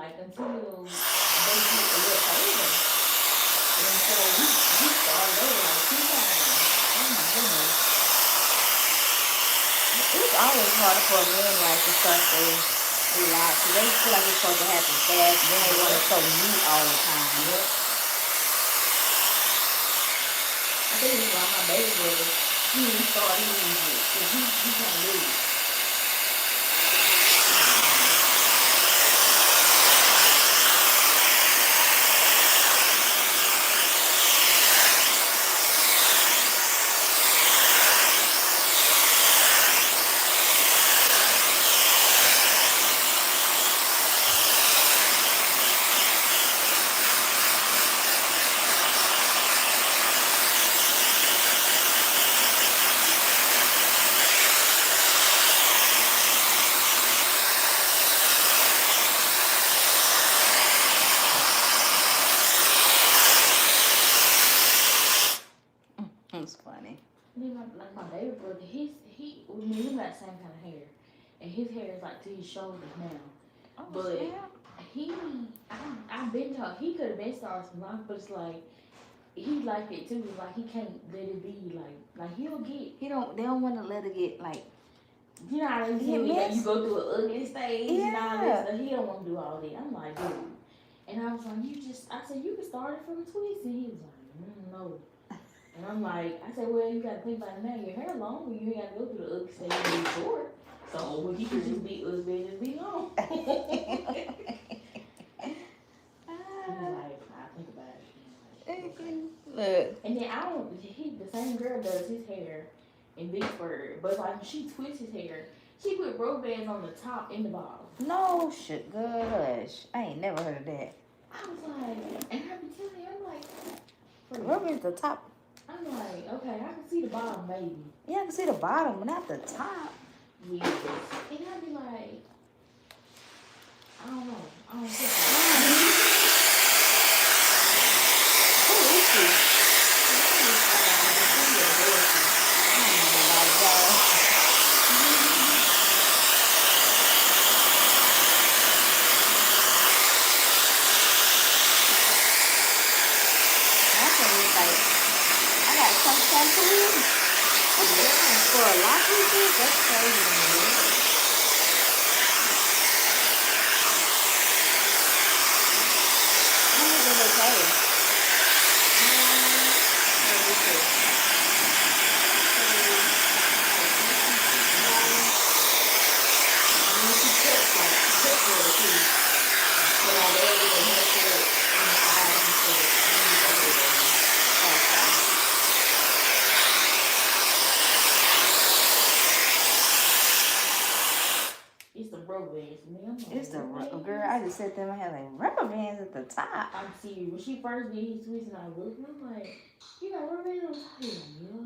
like until they get a little older. And so we started over like 2 times. Oh my goodness. It's always harder for men like to start their lives. So they feel like it's supposed to happen fast, and then they want it so neat all the time. Yep. I think it's like my baby brother. He didn't start his yet because he can't do it. It's funny. Then like my baby brother, he we got the same kind of hair, and his hair is like to his shoulders now. Oh, But snap. I've been told he could have been started some life, but it's like he like it too. It's like he can't let it be like he'll get. They don't want to let it get like. You know how they say you go through an ugly stage and all Yeah. this stuff. He don't want to do all that. I'm like, dude. And I was like, I said, you can start it from a twist. And he was like, no. And I'm like, I said, well, you got to think about it now. Your hair long, you ain't got to go through the ugly stage and be short. So he could just be ugly and just be long. He was like, I think about it. Like, okay. Look. And then the same girl does his hair in Vicksburg, but like when she twists his hair, she put rubber bands on the top and the bottom. No shit, gosh. I ain't never heard of that. I was like, and I be telling you, I'm like, Rubber is the top. I'm like, okay, I can see the bottom maybe. Yeah, I can see the bottom, but not the top. Yes. And I be like, I don't know. I don't think Who is she? For a lot of people, that's crazy. How much do they pay? It's the girl. I just said to them, I had like rubber bands at the top. I'm serious. When she first did his twist and I looked, and I'm like, you got rubber bands on top?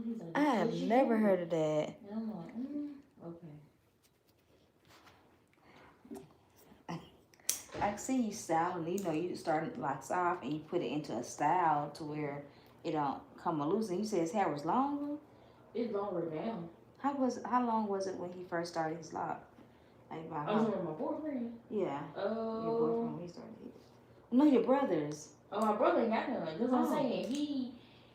He's like, I have never heard of that. And I'm like, okay. I see you styling. You know, you start like soft and you put it into a style to where it don't come loose. And you said his hair was longer. It's longer now. How long was it when he first started his lock? Like I was with my boyfriend. Yeah. Your boyfriend when he started his. No, your brothers. Oh, my brother ain't got none. That's what I'm saying.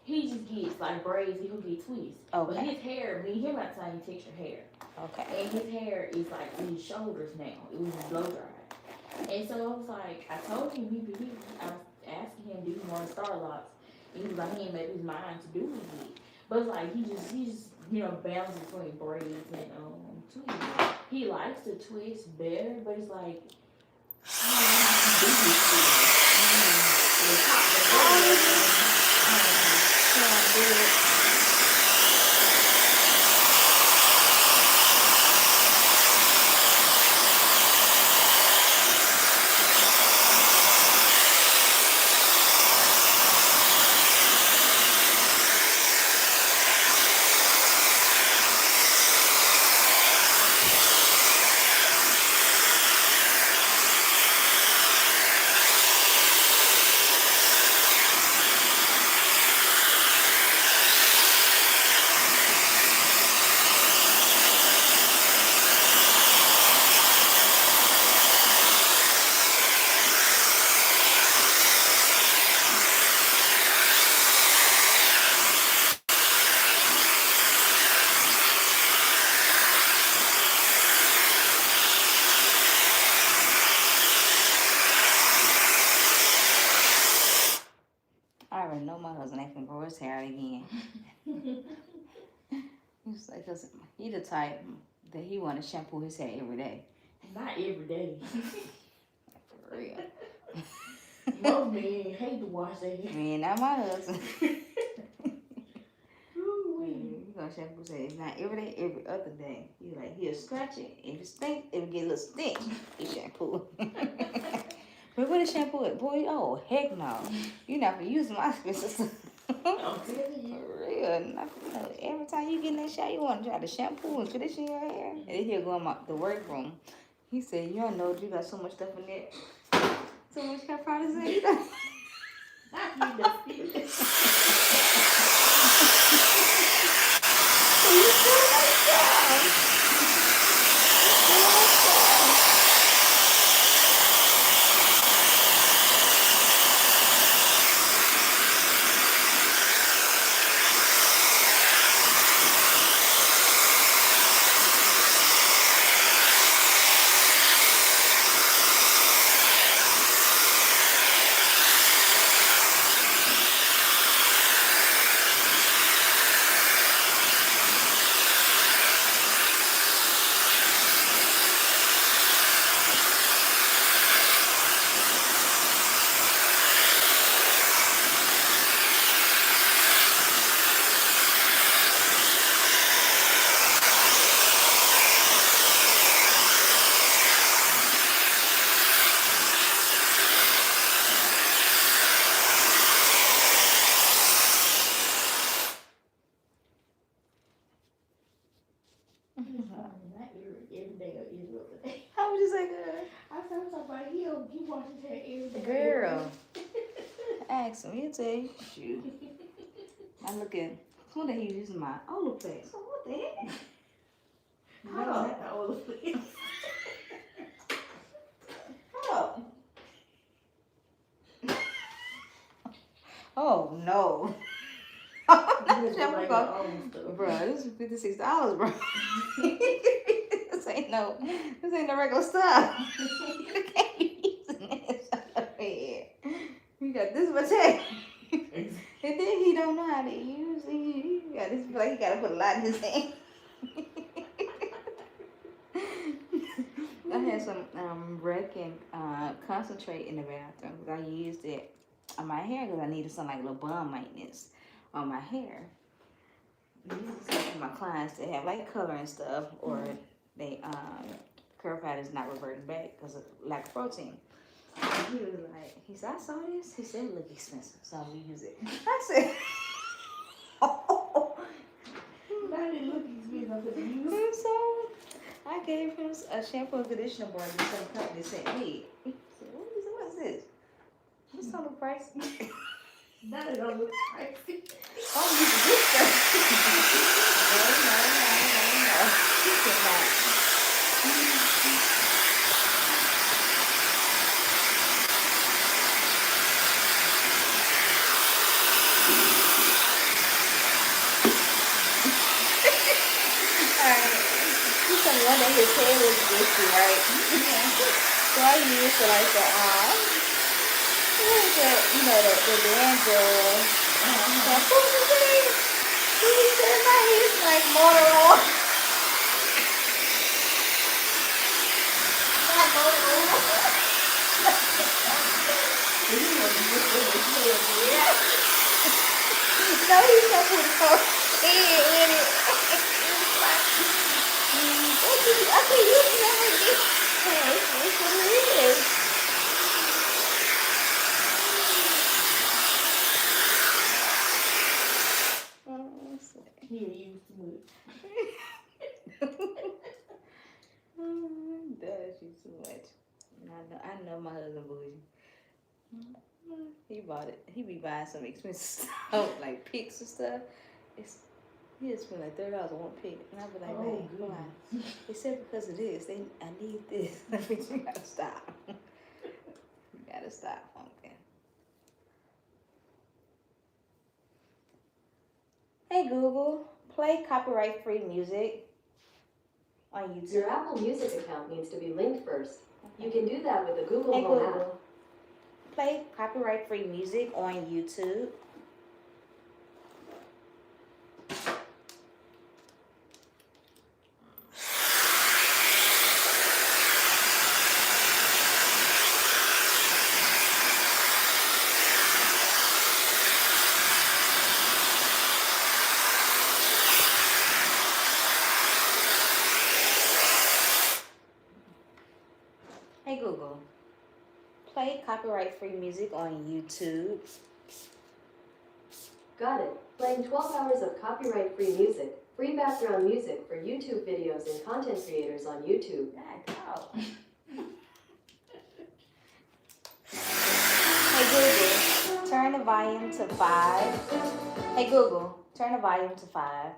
He just gets like braids. He'll get twists. Okay. But his hair, me and him got the same texture hair. Okay. And his hair is like in his shoulders now. It was blow dry. And so I was like, I told him I was asking him, do he want to start locks? And he was like, he ain't made his mind to do it yet. But it's like he just balances between braids and twists. He likes to twist better, but it's like I don't know how to do this thing. know my husband ain't gonna grow his hair out again. He's like, cause he the type that he want to shampoo his hair every day. Not every day. For real. Most men hate to wash their hair. Man, not my husband. Ooh-wee. He gonna shampoo his hair. It's not every day, every other day. He like, he'll scratch it. If it stink, it'll get a little stink. He shampoo. But what is shampoo at? Boy, oh, heck no. You're not gonna use my expensive stuff. I'm telling you. For real. Every time you get in that shower, you want to try to shampoo and condition your hair. And then he'll go in the workroom. He said, you don't know you got so much stuff in there. So much hair products in there. I need to feel it. So you feel like that. How would you say that? I said, I'm talking about him. He washes his hair every day. Girl. Ask him, he'll tell you. Shoot. I look at, one day he was using my Olaplex. So what the heck? Hold on. Oh. Oh no. That shampoo cost, bro, this is $56, bro. This ain't no regular stuff. You can't be using this up here. You got this much hair. And then he don't know how to use it. He got this, like he gotta put a lot in his hand. I had some Rec and concentrate in the bathroom because I used it on my hair because I needed some like little bum maintenance on my hair. This is like for my clients that have like color and stuff, or they curl pattern is not reverting back because of lack of protein. And he was like, he said, I saw this. He said it looked expensive, so we use it. I said, oh. That didn't look expensive to use. And so I gave him a shampoo and conditioner bar that some company sent me. He said, what is this? What's on the price? That don't look pricey. Oh, you can get stuff. No. You cannot. Alright. He told me one day his hair was itchy, right? So I used to like the you know, the dandruff. Shampoo today. He said my hair's like motor oil. Not motor oil. No, he shampooed the whole head with it. I said, you never get that's what it is. He used too much. Does you too much. I know my husband bougie. He bought it. He be buying some expensive stuff like picks and stuff. He'll spend like $30 on one pick, and I'll be like, oh, come on. They said because of this, I need this. You gotta stop. You gotta stop, okay. Hey Google, play copyright-free music on YouTube. Your Apple Music account needs to be linked first. You can do that with the Google Hey Home app. Google, play copyright-free music on YouTube. Play copyright-free music on YouTube. Got it. Playing 12 hours of copyright-free music. Free background music for YouTube videos and content creators on YouTube. God, Hey Google, turn the volume to 5. Hey Google, turn the volume to 5.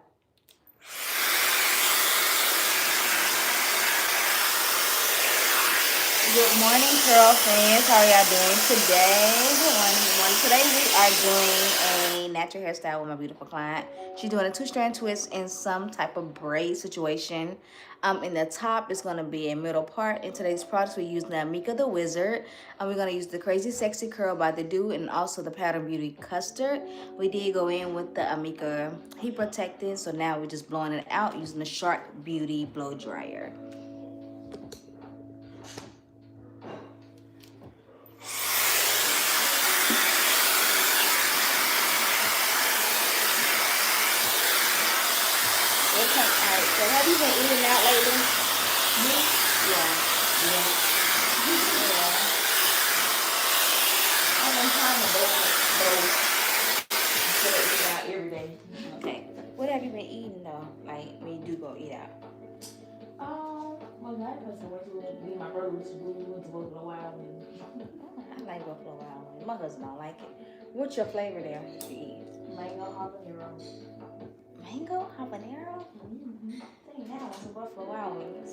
Good morning, Curl Friendz. How are y'all doing today? Good morning, good morning. Today we are doing a natural hairstyle with my beautiful client. She's doing a 2-strand twist in some type of braid situation. In the top is going to be a middle part. In today's products, we're using the Amika The Wizard. And we're going to use the CrazySexyCurl by the Doux and also the Pattern Beauty Custard. We did go in with the Amika heat protectant. So now we're just blowing it out using the Shark Beauty blow dryer. Alright, so have you been eating out lately? Me? Yeah. I'm in time to go instead of eating out every day. Okay. What have you been eating though? Like when you do go eat out? Well, that person went to me and my brother went to Buffalo Wild Wings. I like Buffalo Wild Wings. My husband don't like it. What's your flavor there to eat? Mango habanero. Mango habanero? Mm-hmm. Dang, that was some Buffalo Wild Wings.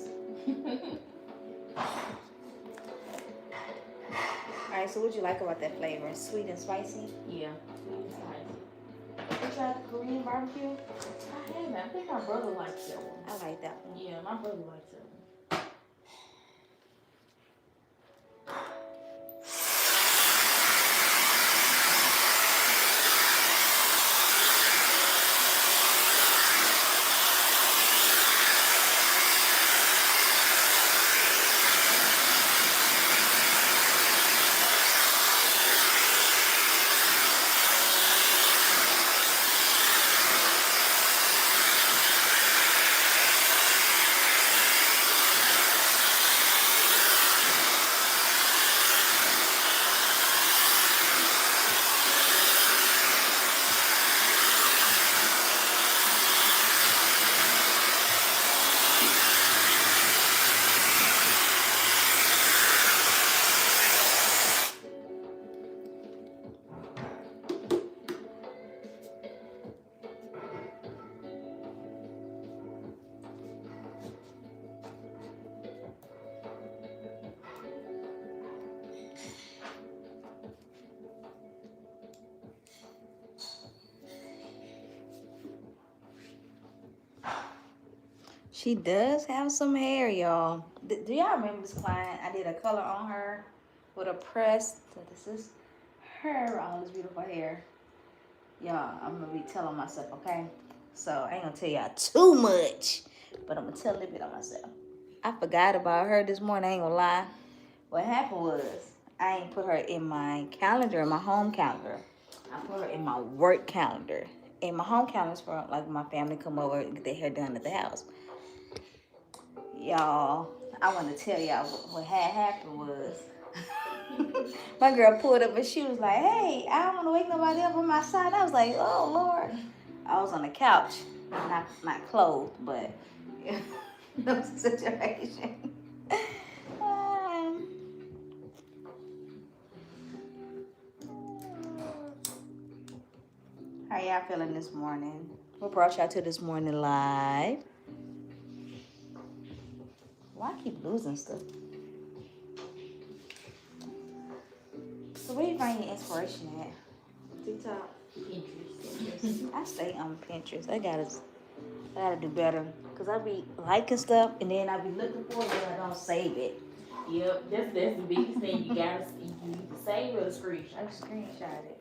Alright, so what you like about that flavor? Sweet and spicy? Yeah, sweet and spicy. You tried the Korean barbecue? I haven't. I think my brother likes that one. I like that one. Yeah, my brother likes that one. She does have some hair, y'all. Do y'all remember this client? I did a color on her with a press. So this is her, all this beautiful hair. Y'all, I'm going to be telling myself, okay? So I ain't going to tell y'all too much, but I'm going to tell a little bit on myself. I forgot about her this morning, I ain't going to lie. What happened was I ain't put her in my calendar, in my home calendar. I put her in my work calendar. In my home calendar is for like my family come over and get their hair done at the house. Y'all, I want to tell y'all what had happened was my girl pulled up and she was like, hey, I don't want to wake nobody up on my side. I was like, oh, Lord. I was on the couch, not clothed, but that was the situation. How y'all feeling this morning? What brought y'all to this morning live? Why I keep losing stuff? So where you find your inspiration at? TikTok? Pinterest. I stay on Pinterest. I gotta do better. Cause I be liking stuff and then I be looking for it and I don't save it. Yep, that's the biggest thing. You gotta save or screenshot. I screenshot it.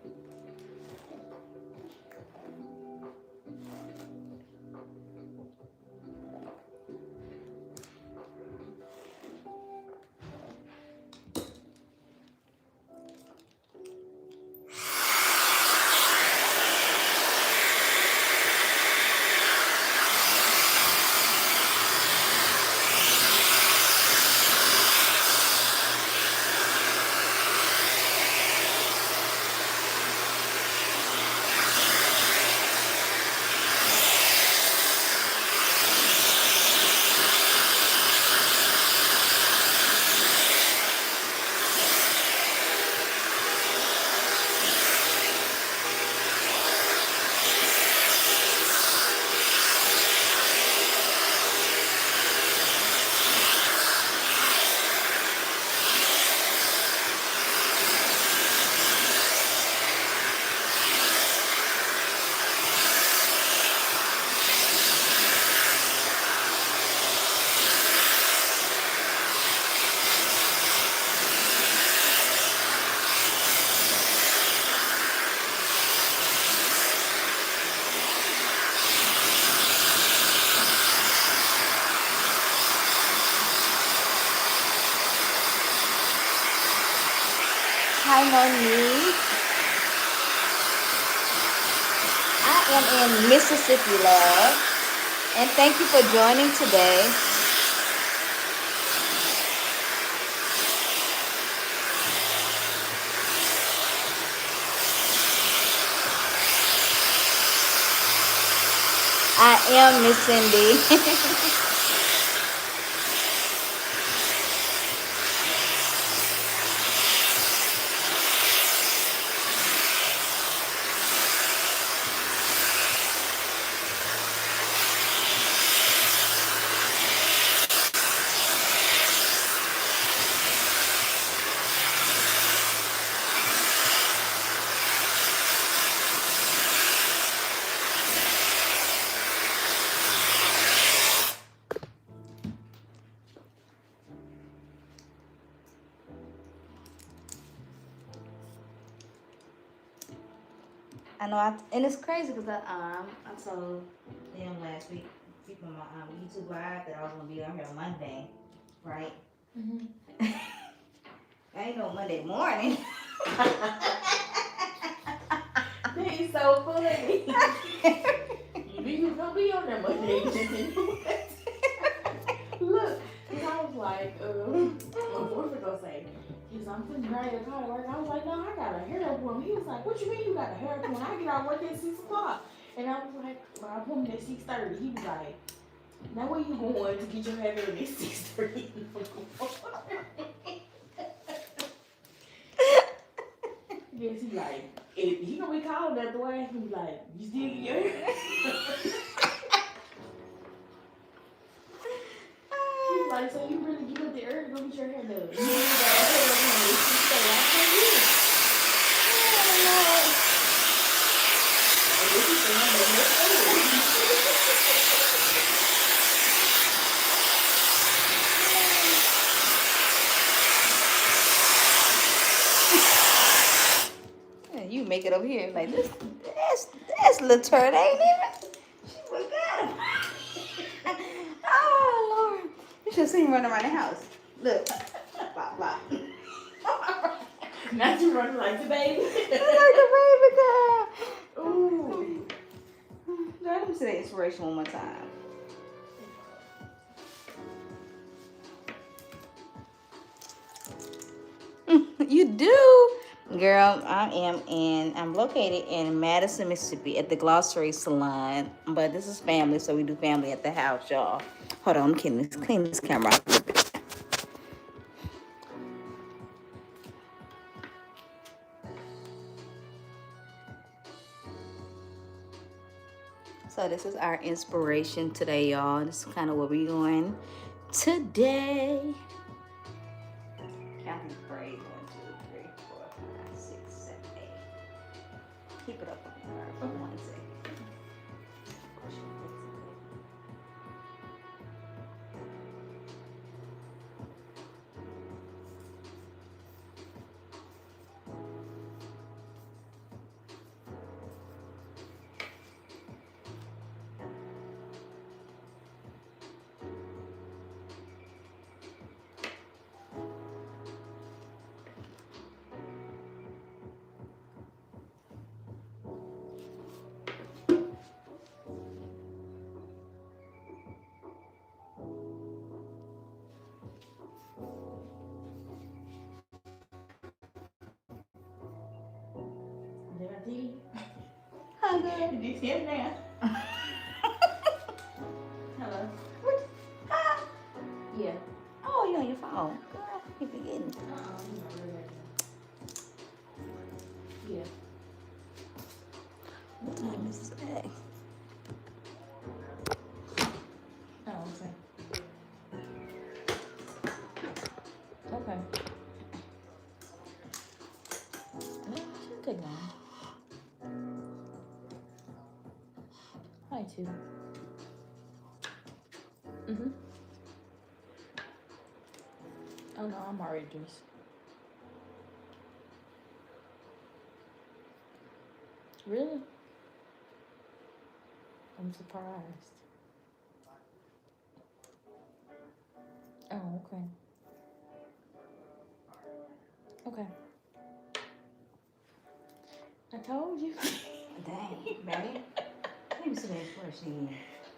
Hi, Monique. I am in Mississippi, love. And thank you for joining today. I am Miss Cindy. I know, and it's crazy because I told them last week, people on my YouTube live, that I was gonna be on here Monday, right? I ain't no Monday morning. That is so funny. You knew you was gonna be on there Monday. Look, cause I was like, my boyfriend gonna say, he's I'm finna grab your car to work. I was like, no, I got a hair appointment. He was like, what you mean you got a hair appointment? I get out of work at 6 o'clock. And I was like, my appointment at 6:30. He was like, now where you going to get your hair done at 6:30? Yes, he like, he gonna be calling that the way. He was like, you still get your hair? He was like, so you really get up there early to go get your hair done? You really got a hair appointment at 6:30. I said, yeah. And this is the one that next door. You make it over here like this. That's little turd, ain't it? She forgot him. Oh Lord, you should see him running around the house. Look, blah blah. Not you running like the baby. Like the baby girl. Ooh. Let me see the inspiration one more time. You do. Girl, I'm located in Madison, Mississippi at the Glossary Salon. But this is family, so we do family at the house, y'all. Hold on, I'm clean this camera off a little bit. So this is our inspiration today, y'all. This is kind of what we're doing today. Counting braids. 1, 2, 3, 4, 5, 6, 7, 8. Keep it up for 1 second. Did I tell you? Hi, girl. Did you see him now? Hello. What? Hi. Yeah. Oh, you on your phone. Girl, I keep forgetting. Yeah. What time is it? Oh, okay. Okay. Shouldn't take long. Hi, too. Oh no, I'm already dressed. Really? I'm surprised. Oh, okay. Okay. I told you. Dang, baby. Let me see that first again.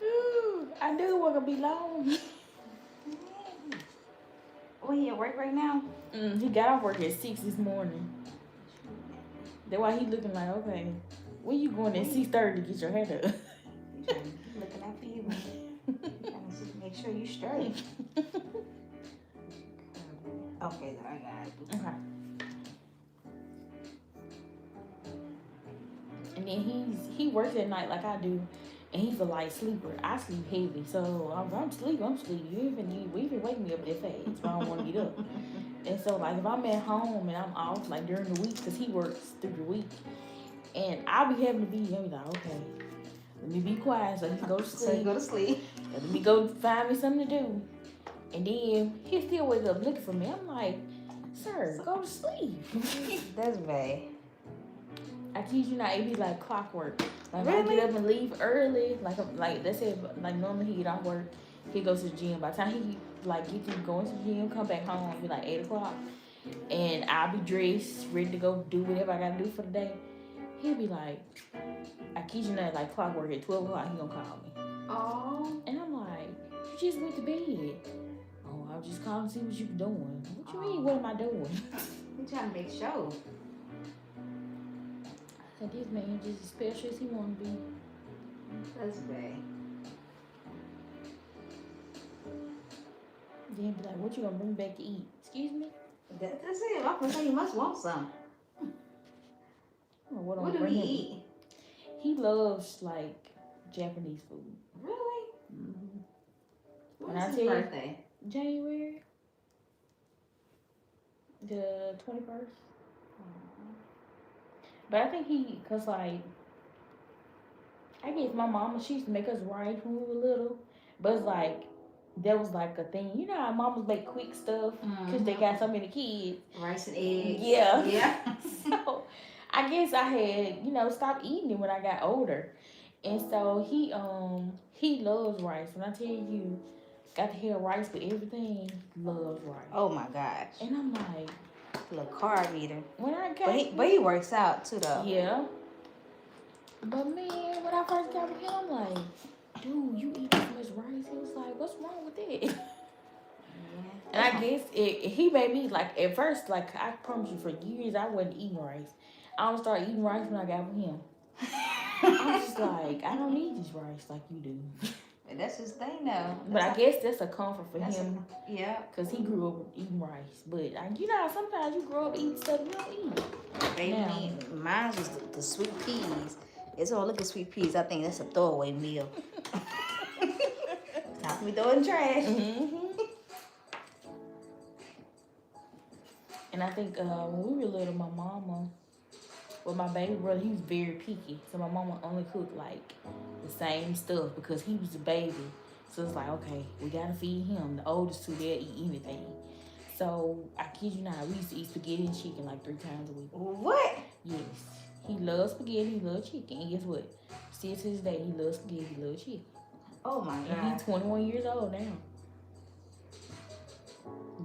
Ooh, I knew it wasn't gonna be long. Oh, he at work right now? He got off work at 6 this morning. That's why he looking like, okay, when you going at 6:30 to get your hair done? He looking out for you, man. Trying to make sure you straight. Okay, I got it. Okay. And then he works at night like I do, and he's a light sleeper. I sleep heavy, so I'm sleeping. We even wake me up that fast if I don't want to get up. And so like if I'm at home and I'm off like during the week, cause he works through the week, and I'll be having to be like, okay, let me be quiet so he can go to sleep. So you go to sleep. Let me go find me something to do. And then he still wake up looking for me. I'm like, sir, go to sleep. That's bad. I teach you not, it be like clockwork. Like Really? if I get up and leave early, like let's say like normally he get off work, he goes to the gym. By the time he like get to going to the gym, come back home, it'll be like 8 o'clock. And I'll be dressed, ready to go do whatever I gotta do for the day. He'll be like, I kid you not, like clockwork at 12 o'clock, he gonna call me. Oh. And I'm like, you just went to bed. Oh, I was just calling to see what you doing. What you mean, what am I doing? You trying to make sure. I said, this man just as special as he want to be. That's bad. Then be like, what you gonna bring back to eat? Excuse me? That's it. My person, you must want some. I don't know What do bring he him. eat? He loves like Japanese food. Really? Mm-hmm. When I is tell his you- birthday? January the 21st. But I think cause like, I guess my mama, she used to make us rice when we were little. But it's like, that was like a thing. You know how mamas make quick stuff? Cause they got so many kids. Rice and eggs. Yeah. Yeah. So, I guess I had, stopped eating it when I got older. And so he loves rice. When I tell you, got to have rice with everything, loves rice. Oh my gosh. And I'm like, Little carb eater. when I got But he works out too though. yeah. But man, when I first got with him, I'm like, dude, you eat this much rice? He was like, what's wrong with it? Yeah. And I guess he made me, like, at first, like, I promise you, for years, I wasn't eating rice. I only started eating rice when I got with him. I was just like, I don't need this rice like you do. And that's his thing though. But I guess that's a comfort for That's him, yeah. because he grew up eating rice. But, you know how sometimes you grow up eating stuff you don't eat. Baby, Now. mine was the sweet peas. It's all look at sweet peas. I think that's a throwaway meal. Time for me throw it in trash. Mm-hmm. And I think when we were little, my mama, my baby brother, he was very picky. So my mama only cooked like the same stuff because he was a baby. So it's like, okay, we gotta feed him. The oldest two, they'll eat anything. So I kid you not, we used to eat spaghetti and chicken like 3 times a week. What? Yes. He loves spaghetti, he loves chicken. And guess what? Still to this day, he loves spaghetti, he loves chicken. Oh my And god. he's 21 years old now.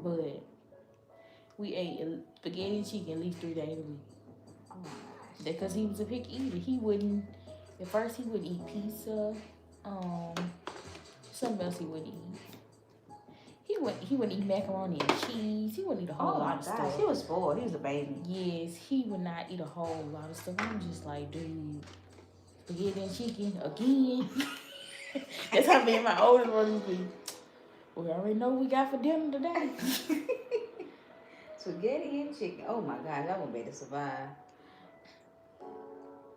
But we ate spaghetti and chicken at least 3 days a week. Oh my gosh. Because he was a picky eater. He wouldn't, at first he wouldn't eat pizza. Something else he wouldn't eat. He wouldn't eat macaroni and cheese. He wouldn't eat a whole Oh my lot of gosh. stuff. He was spoiled. He was a baby. Yes, he would not eat a whole lot of stuff. I'm just like, dude, spaghetti and chicken again. That's how me and my oldest brother would be. We already know what we got for dinner today. Spaghetti and chicken. Oh my gosh, I won't be able to survive.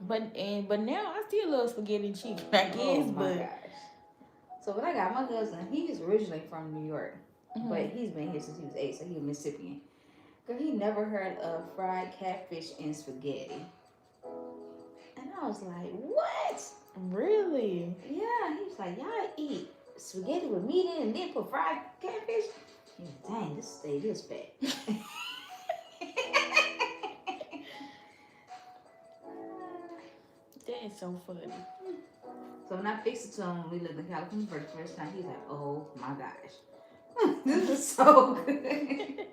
But now I still love spaghetti and chicken, I guess. Oh my but gosh. So when I got my cousin, he's originally from New York, Mhm. but he's been here since he was 8, so he was Mississippian. Cause he never heard of fried catfish and spaghetti. And I was like, what? Really? Yeah, he was like, y'all eat spaghetti with meat in it and then put fried catfish? He was, dang, this state is fat. That is so funny. So when I fixed it to him when we lived in California for the first time, he's like, oh my gosh. This is so good.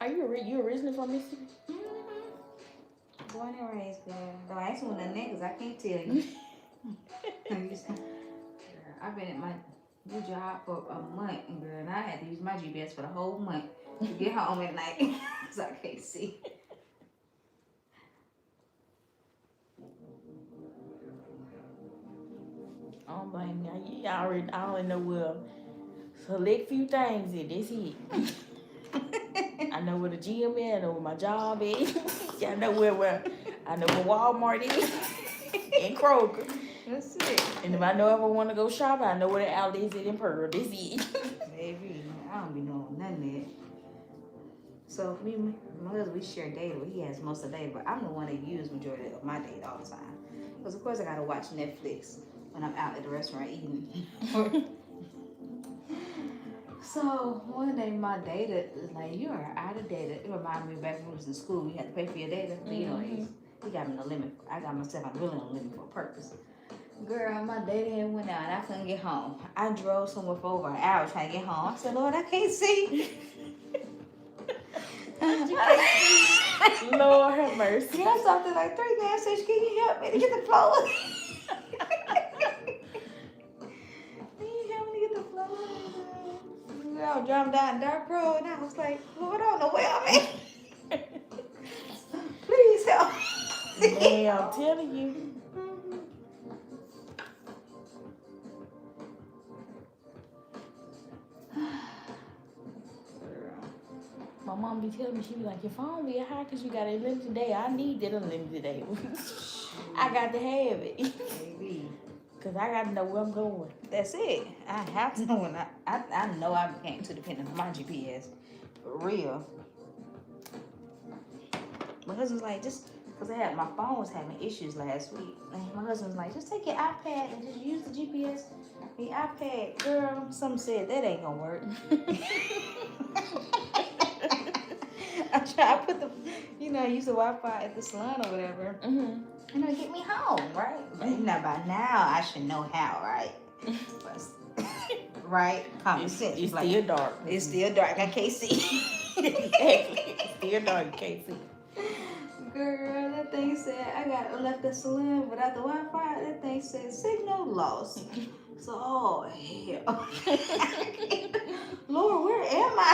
Are you originally from Mississippi? Born and raised, girl. Don't ask me nothing because I can't tell you. I've been at my new job for a month, girl, and I had to use my GPS for the whole month to get home at night because I can't see. I don't blame you. I already know where select few things is. That's it. I know where the gym is. I know where my job is. I know where I know where Walmart is and Kroger. That's it. And if I know if I want to go shopping, I know where the outlets is in Pearl. That's it. Baby, I don't be knowing none of that. So me and my husband, we share data. He has most of the data, but I'm the one that uses majority of my data all the time. Because of course I gotta watch Netflix when I'm out at the restaurant eating. So one day my data is like, you are out of data. It reminded me back when we was in school, you had to pay for your data. But you know, he got me no limit. I got myself on really no limit for a purpose. Girl, my data had went out and I couldn't get home. I drove somewhere for over an hour trying to get home. I said, Lord, I can't see. Lord have mercy. Yeah, I stopped at like 3 gas stations. Can you help me to get the flow? Can you help me to get the flow? I was driving down dark road and I was like, Lord, I don't know where I'm at. Please help me. Man, I'm telling you. My mom be telling me, she be like, your phone be high because you got a limited day. I need that unlimited day. I got to have it. Baby. Because I got to know where I'm going. That's it. I have to know when I know I became too dependent on my GPS. For real. My husband's like, just because my phone was having issues last week. And my husband's like, just take your iPad and just use the GPS. The iPad, girl, some said that ain't gonna work. I try to put use the Wi-Fi at the salon or whatever. Get me home, right? But by now I should know how, right? Right? Common sense. It's still dark. It's still dark. I can't see. Exactly. It's still dark. You can't see. Girl, that thing said I left the salon without the Wi-Fi. That thing said signal lost. So, oh hell. Lord, where am I?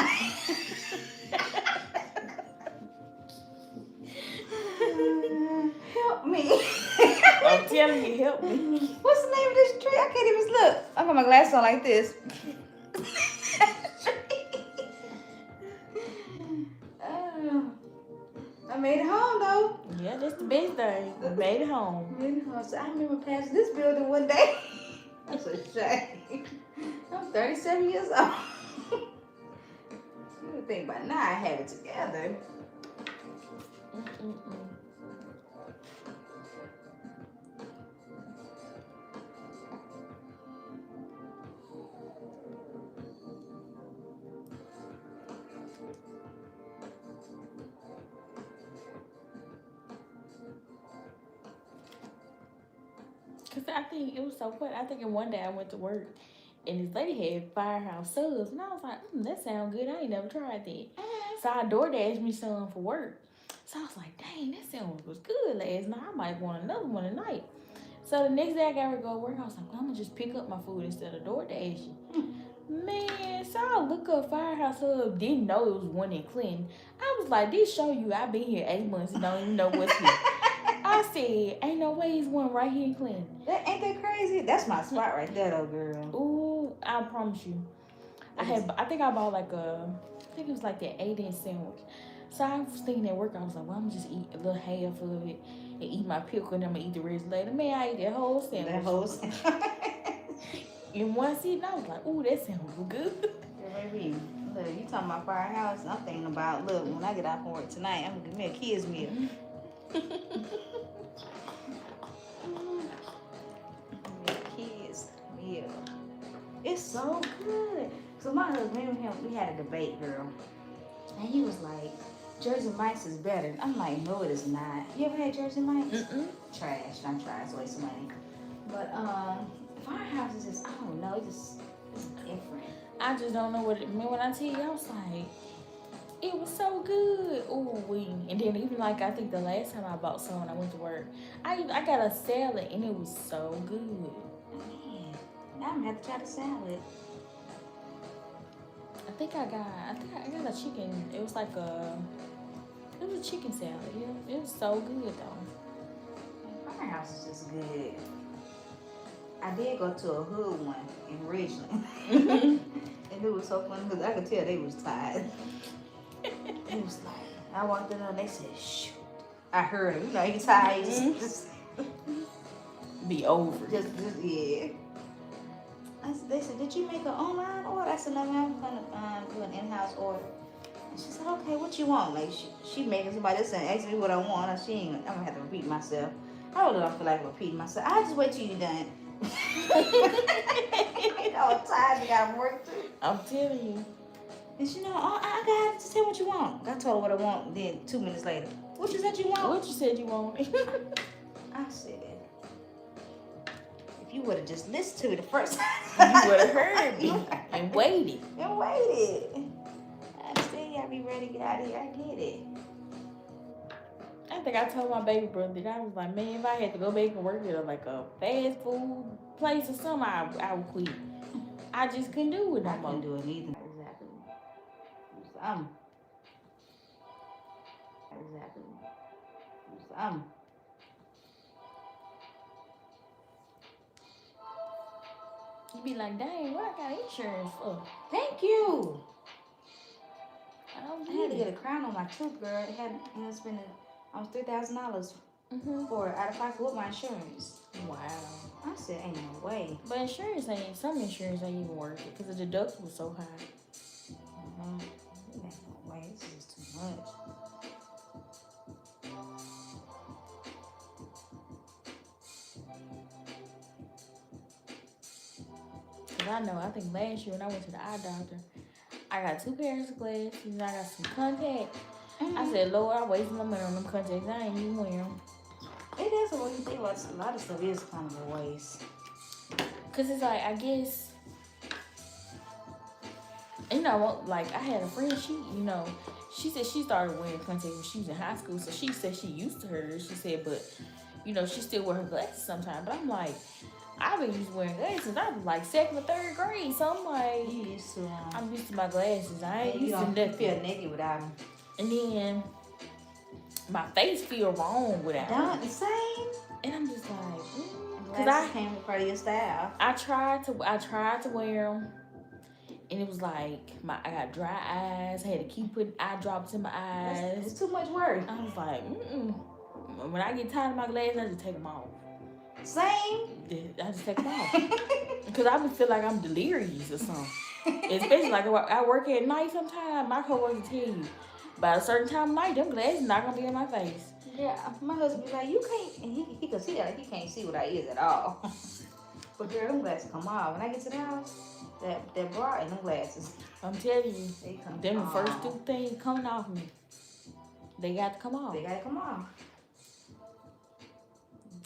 Help me. I'm telling you, help me. What's the name of this tree? I can't even look. I got my glasses on like this. I made it home though. Yeah, that's the best thing. I made it home. So I remember passing this building one day. That's a shame. I'm 37 years old. You would think by now I have it together. Because I think it was so funny. I think one day I went to work and this lady had Firehouse subs. And I was like, that sounds good. I ain't never tried that. So I DoorDashed me some for work. So I was like, dang, that sound was good last night. I might want another one tonight. So the next day I got ready to go to work. I was like, well, I'm going to just pick up my food instead of DoorDashing. Man, so I look up Firehouse Hub, didn't know it was one in Clinton. I was like, this show you I've been here 8 months and don't even know what's here. I said, ain't no way it's one right here in Clinton. Ain't that crazy? That's my spot right there though, girl. Ooh, I promise you. I think I bought like I think it was like that 8-inch sandwich. So I was thinking at work, I was like, well, I'm just eat a little half of it and eat my pickle and I'm gonna eat the rest later. Man, I ate that whole sandwich. That whole sandwich. In one sitting, I was like, ooh, that sandwich was good. Yeah, baby. Look, you talking about Firehouse? I'm thinking about, look, when I get out from work tonight, I'm gonna give me a kids meal. Kids meal. It's so good. So my husband and him, we had a debate, girl. And he was like, Jersey Mike's is better. I'm like, no, it is not. You ever had Jersey Mike's? Trash. Not trash. It's a waste of money. But Firehouse is just, I don't know, it's different. I just don't know what it meant when I tell you. I was like, It was so good. Ooh, and then even like I think the last time I bought some when I went to work, I got a salad and it was so good. Man, now I'm gonna have to try the salad. I think I got a chicken. It was like it was a chicken salad. Yeah, it was so good though. Firehouse is just good. I did go to a hood one in Ridgeland. And it was so funny because I could tell they was tired. It was like, I walked in and they said, shoot. I heard him, you know, he tired. Just be over. Just yeah. They said, did you make an online order? I said, no, ma'am, I'm going to do an in-house order. And she said, okay, what you want? Like, she making somebody else and asked me what I want. I'm going to have to repeat myself. I really don't feel like repeating myself. I'll just wait till you're done. You know, I'm tired. You got to work too. I'm telling you. And she know, oh, I got to tell what you want. I told her what I want. Then 2 minutes later, what you said you want? What you said you wanted? I said, if you would have just listened to me the first time, you would have heard me and waited. And waited. I said, y'all be ready to get out of here. I get it. I think I told my baby brother that I was like, man, if I had to go back and work at like a fast food place or something, I would quit. I just couldn't do it no more. I couldn't do it either. Exactly. Exactly. You be like, dang, what I got insurance for? Thank you. I had to get a crown on my tooth, girl. It had spent almost $3,000 for out of pocket with my insurance. Wow. I said, ain't no way. But some insurance ain't even worth it because the deductible was so high. Ain't no way. This is too much. Cause I think last year when I went to the eye doctor, I got 2 pairs of glasses and I got some contacts. I said, Lord, I wasted my money on them contacts. I ain't even wearing them. It is a way you think about a lot of stuff is kind of a waste. Cause it's like, I guess, you know, like I had a friend, she said she started wearing contacts when she was in high school. So she said she used to her. She said, but, she still wear her glasses sometimes. But I'm like, I've been used to wearing glasses since I was like 2nd or 3rd grade. So I'm like, I'm used to my glasses. I ain't used to nothing. You feel naked without them. And then my face feel wrong without them. The same. And I'm just like, because I came with part of your style. I tried to wear them, and it was like I got dry eyes. I had to keep putting eye drops in my eyes. It's too much work. I was like, when I get tired of my glasses, I just take them off. Same. I just take them off because I would feel like I'm delirious or something. Especially like I work at night sometimes. My coworkers tell you by a certain time of night, them glasses not gonna be in my face. Yeah, my husband be like, you can't, and he can see that he can't see what I is at all. But girl, them glasses come off. When I get to the house, that bra and them glasses. I'm telling you, they come them off. The first 2 things coming off me. They got to come off. They gotta come off.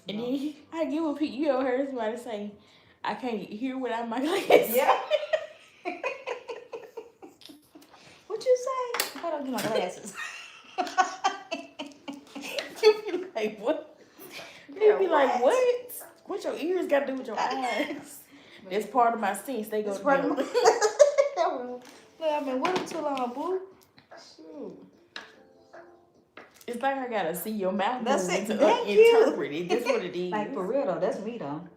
And then I get what people, you ever heard somebody say, I can't hear without my glasses. Yeah. What you say? Hold on, get my glasses. You be like, what? You be like, what? What your ears got to do with your eyes? That's part of my sense. They go together. Look, I've been waiting too long, boo. Shoot. It's like I gotta see your mouth That's move it. to Thank interpret it. That's what it is. Like for real though, that's me though.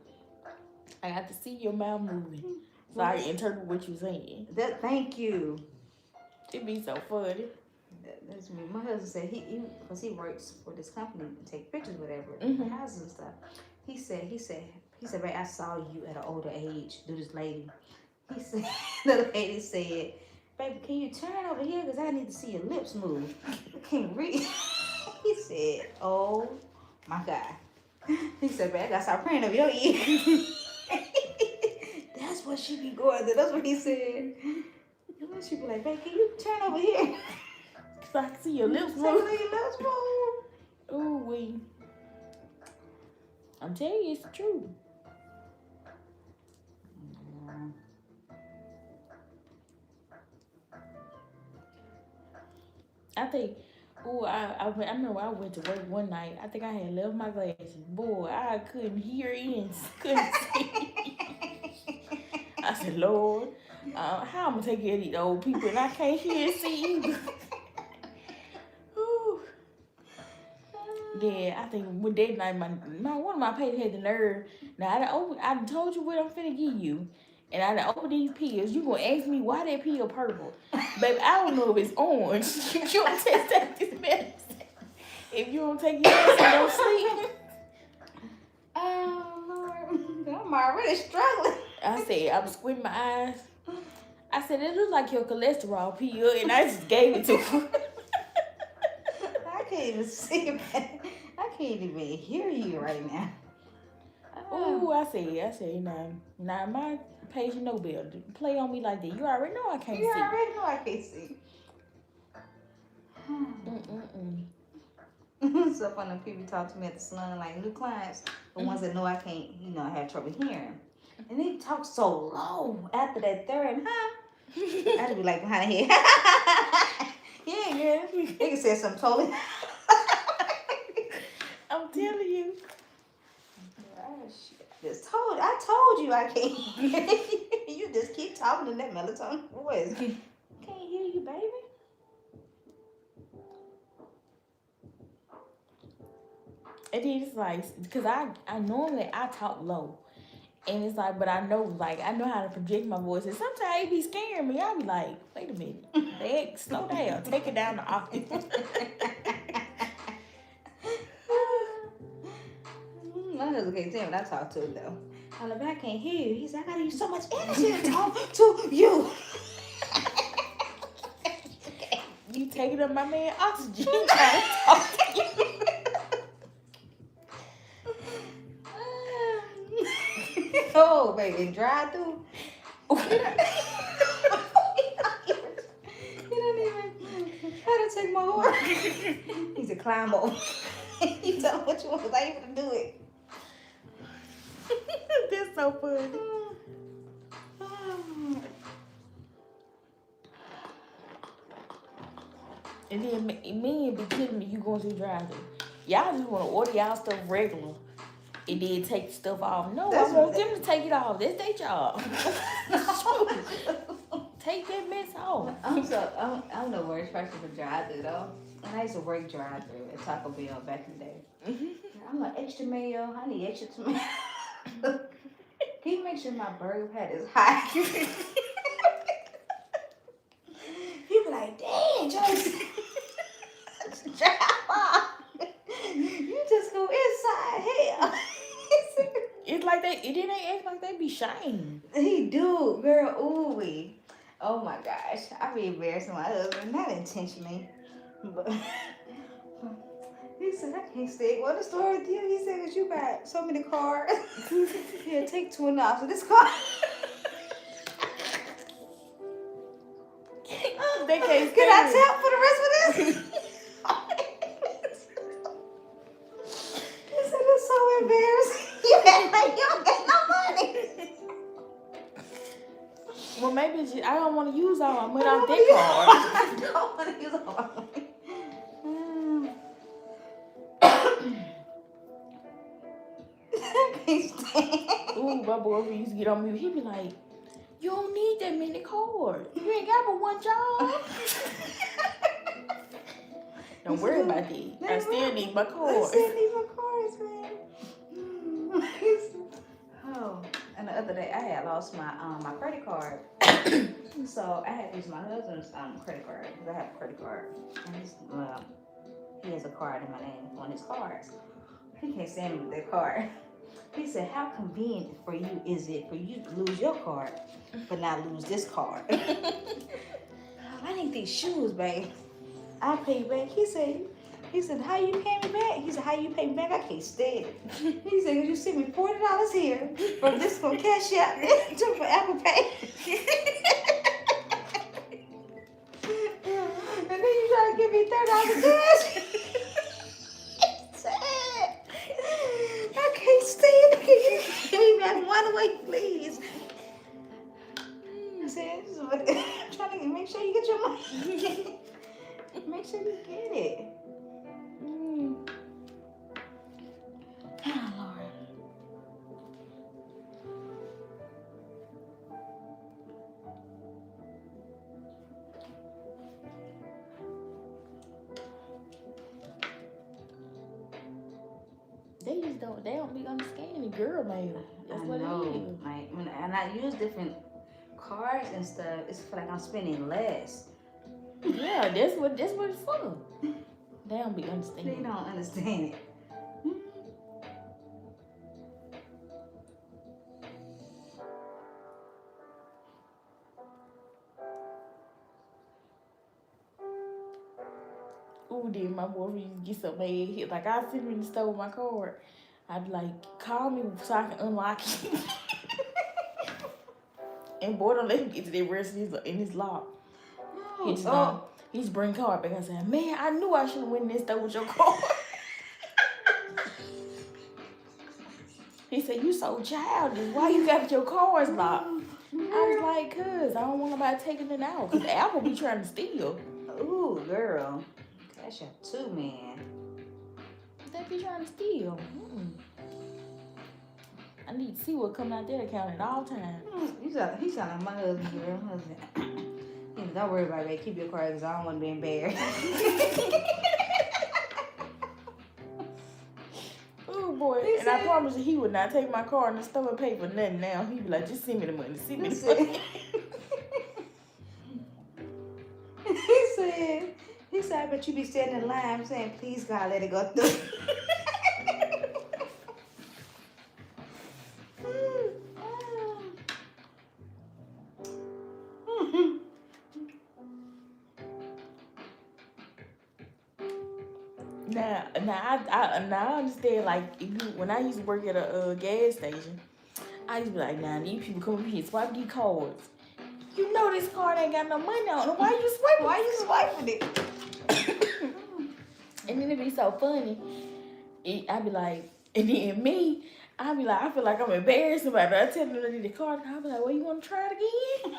I got to see your mouth moving so I can interpret what you're saying. Thank you. It be so funny. That's me. My husband said because he works for this company and take pictures, whatever, the houses and stuff. He said, babe, I saw you at an older age do this lady. He said, the lady said, baby, can you turn over here? Because I need to see your lips move. I can't read. He said, oh my God. He said, babe, I got to start praying over your ear. That's what she be going through. That's what he said. And then she be like, babe, can you turn over here? So I can see your lips move. Your lips move. Ooh, wee. I'm telling you, it's the truth. I think. Oh, I remember I went to work one night. I think I had left my glasses. Boy, I couldn't hear in, couldn't see. I said, Lord, how I'm gonna take care of these old people and I can't hear and see either. Yeah, I think with that night, one of my patients had the nerve. Now I done told you what I'm finna give you, and I done opened these pills. You gonna ask me why that pill purple, baby? I don't know if it's orange. You don't test that this medicine. If you don't take your medicine, don't sleep. Oh Lord, I'm already struggling. I said I was squinting my eyes. I said it looks like your cholesterol pill, and I just gave it to her. I can't even see it. I can't even hear you right now. Ooh, I said, now my patient no bill. Play on me like that. You already know I can't see. You already know I can't see. So funny, people talk to me at the salon, like new clients, the ones that know I can't, I have trouble hearing. And they talk so low after that third, huh? I'd be like behind the head. Yeah, girl. They can say something totally. I'm telling you. I told you I can't. You just keep talking in that melatonin voice. Can't hear you, baby. And then it's like, because I normally I talk low. And it's like, but I know how to project my voice. And sometimes it be scaring me. I be like, wait a minute. Dad, slow down. Take it down the octave. My husband can't tell me when I talk to him though. I'm like, I can't hear you. He said, I gotta use so much energy to talk to you. You taking up my man oxygen trying to talk to you. Oh, baby, drive through. You don't even try to take my horse. He's a climb over. You tell him what you want, because I ain't gonna do it. That's so funny. And then men be kidding me, you going to the drive-thru. Y'all just want to order y'all stuff regular and then take stuff off. No, I want them to take it off. That's their job. Take that mess off. I'm the worst person for drive-thru though. And I used to work drive-thru at Taco Bell back in the day. I'm like, extra mayo. I need extra tomato. Can you make sure my burger pad is hot? You be like, dang, Joyce. You just go inside hell. It's like they, it ain't act like they be shamed. He do, girl. Ooh wee. Oh my gosh, I be embarrassing my husband, not intentionally, but he said I can't stay. What the story with you? He said, "Cause you got so many cars. Yeah, take $20 of this car." They can't. Can I tap for the rest of this? He said, "It's so embarrassing. You act like you don't get no money." Well, maybe it's just, I don't want to use all my money off that card. I don't want to use all my money. Ooh, my boyfriend used to get on me. He'd be like, "You don't need that many cards. You ain't got but one job." Don't worry about that. I still need my cards. I still need my cards, man. Oh, and the other day I had lost my my credit card. So I had to use my husband's credit card because I have a credit card. And he has a card in my name on his cards. He can't stand me with that card. He said, "How convenient for you is it for you to lose your card, but not lose this card?" I need these shoes, babe. I pay back. He said, "How you pay me back?" He said, "How you pay me back? I can't stand it." He said, "You send me $40 here from this from Cash App to for Apple Pay." And then you try to give me $30 cash. I can't stand it. Can you give me back one way, please? I said, "I'm trying to make sure you get your money." Make sure you get it. Oh, Lord. They don't be understanding girl mail. That's I what know. it is. Like when I use different cards and stuff, it's feel like I'm spending less. Yeah, that's what it's for. They don't be They understanding. don't understand it. Ooh, then my boyfriend used to get so mad. He, like, I sit in the store with my card. I'd be like, call me so I can unlock it. And boy, don't let him get to that rest in his lock. He just he's bring card back and said, man, I knew I should have went in this store with your card. He said, you so childish. Why you got your cards locked? I was like, cuz I don't want nobody taking it out. Cause Apple be trying to steal. Ooh, girl. That's your two, man. They be trying to steal. I need to see what come out that account at all times. He sound like my husband, girl. Husband. Don't worry about it. Keep your cards because I don't want to be embarrassed. Oh boy. And I promise you he would not take my card in the store and pay for nothing now. He'd be like, just send me the money. Send me the money. He said, I bet you be standing in line saying, please God, let it go through. Now I understand, like, when I used to work at a gas station, I used to be like, nah, these people come up here and swipe these cards. You know this card ain't got no money on it. Why you swiping it? And then it be so funny. I'd be like, and then me, I'd be like, I feel like I'm embarrassed about it. I tell them I need the card, and I'd be like, well, you want to try it again?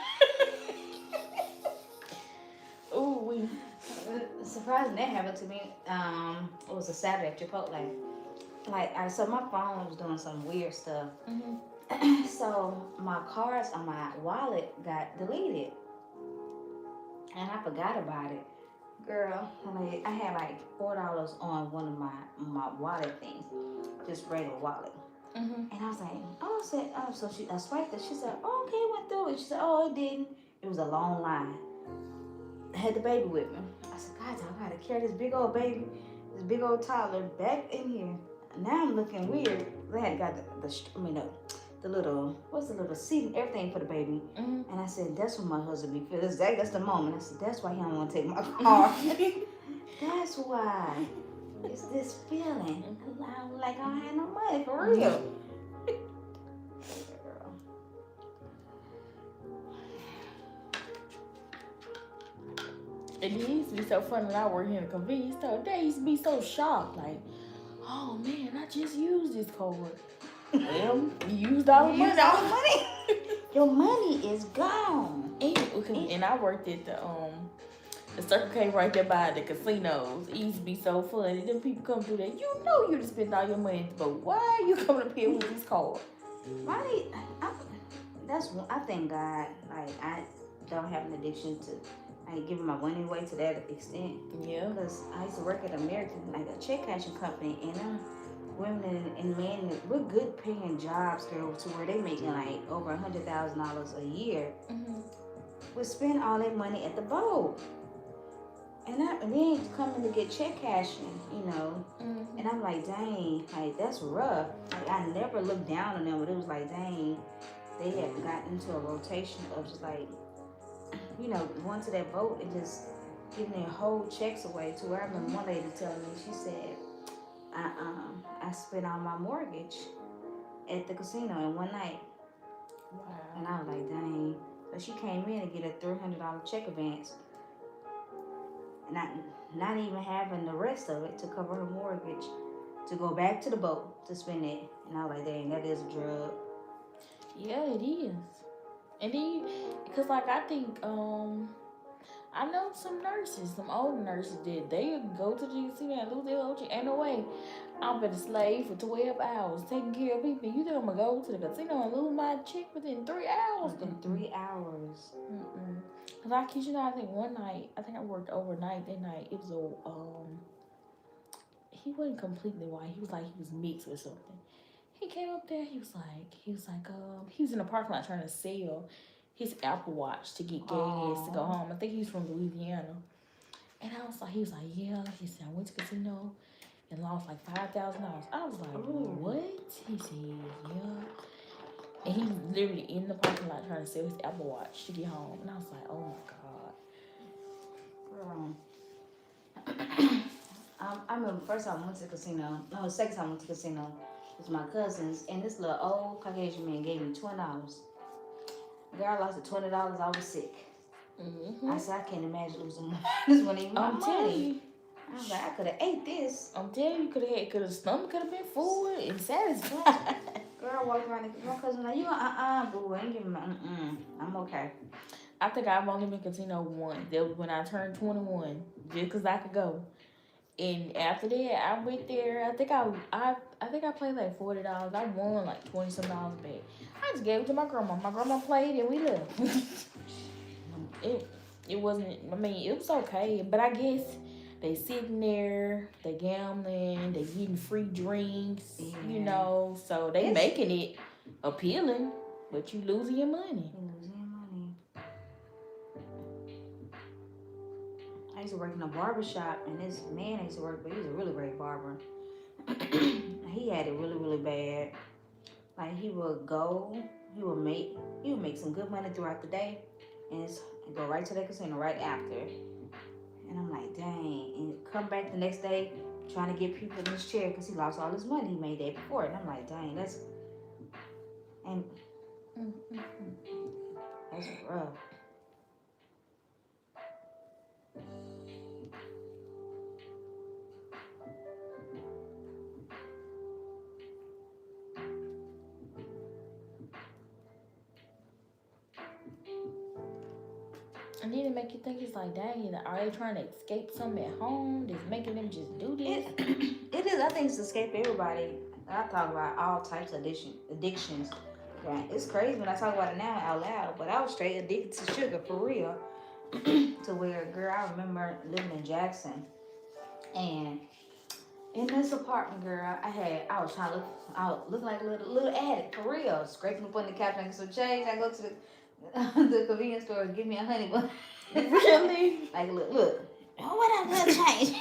Ooh, Surprising that happened to me. It was a Saturday at Chipotle. So my phone was doing some weird stuff. So my cards on my wallet got deleted, and I forgot about it. Girl, I had like $4 on one of my wallet things, just regular wallet. And I was like, so I swiped it. She said, oh, okay, it went through it. She said, oh, it didn't. It was a long line. I had the baby with me. I said, God, I gotta carry this big old baby, this big old toddler back in here. Now I'm looking weird. They had got the little, what's the little seat and everything for the baby. And I said, that's what my husband be feeling. That's the moment. I said, that's why he don't want to take my car. That's why. It's this feeling. Like I don't have no money, for real. And it used to be so funny when I worked in a convenience store. They used to be so shocked, like, oh man, I just used this card. Well, you used all the money. Your money is gone. And I worked at the Circle K right there by the casinos. It used to be so funny. Them people come through there. You know you just spent all your money, but why are you coming up here with this card? Right. I thank God. Like I don't have an addiction to. I ain't giving my money away to that extent. Yeah. Because I used to work at American, like a check cashing company, and women and men with good paying jobs, girl, to where they making like over $100,000 a year, would spend all their money at the boat. And then coming to get check cashing, you know. And I'm like, dang, like that's rough. Like I never looked down on them, but it was like, dang, they had gotten into a rotation of just like, you know, going to that boat and just giving their whole checks away. To where I remember one lady telling me, she said, I spent all my mortgage at the casino in one night. Wow. And I was like, dang. So she came in to get a $300 check advance, not even having the rest of it to cover her mortgage, to go back to the boat to spend it. And I was like, dang, that is a drug. Yeah, it is. And then, because like I think I know some nurses, some old nurses that they go to the casino and lose their whole shit. Ain't no way I'm been a slave for 12 hours taking care of people. You think I'm gonna go to the casino and lose my check within 3 hours? Within 3 hours. Cause I kid you not, I think one night, I think I worked overnight that night. It was he wasn't completely white. He was like, he was mixed with something. He came up there, he was in the parking lot trying to sell his Apple Watch to get gas to go home. I think he was from Louisiana. And I was like, he was like, yeah. He said, I went to casino and lost like $5,000. I was like, what? He said, yeah. And he was literally in the parking lot trying to sell his Apple Watch to get home. And I was like, oh my God. I remember the first time I went to the casino. No, the second time I went to the casino was my cousin's, and this little old Caucasian man gave me $20. Girl, I lost the $20. I was sick. I said, I can't imagine losing money. This wasn't even my money. I was like, I could have ate this. I'm telling you, stomach could have been full and satisfied. Girl, I walked around and my cousin like, you boo, I ain't giving my I'm okay. I think I've only been casino once. That was when I turned 21, just because I could go. And after that, I went there. I think I played like $40. I won like $20-some back. I just gave it to my grandma. My grandma played and we left. It wasn't. I mean, it was okay, but I guess they sitting there, they gambling, they getting free drinks, you know. So they making it appealing, but you losing your money. I used to work in a barber shop, and this man I used to work, but he was a really great barber. He had it really, really bad. Like he would make some good money throughout the day, and go right to the casino right after. And I'm like, dang, and come back the next day trying to get people in his chair because he lost all his money he made that before. And I'm like, dang, that's rough. And then it make you think, it's like, dang, are they trying to escape something at home that's making them just do this? It is. I think it's to escape everybody. I talk about all types of addictions. Right? It's crazy when I talk about it now out loud, but I was straight addicted to sugar for real. To where, girl, I remember living in Jackson, and in this apartment, girl, I was trying to look like a little addict for real, scraping up on the couch making some change. I go to the convenience store and give me a honey bun. Really? Like, look, what I little change?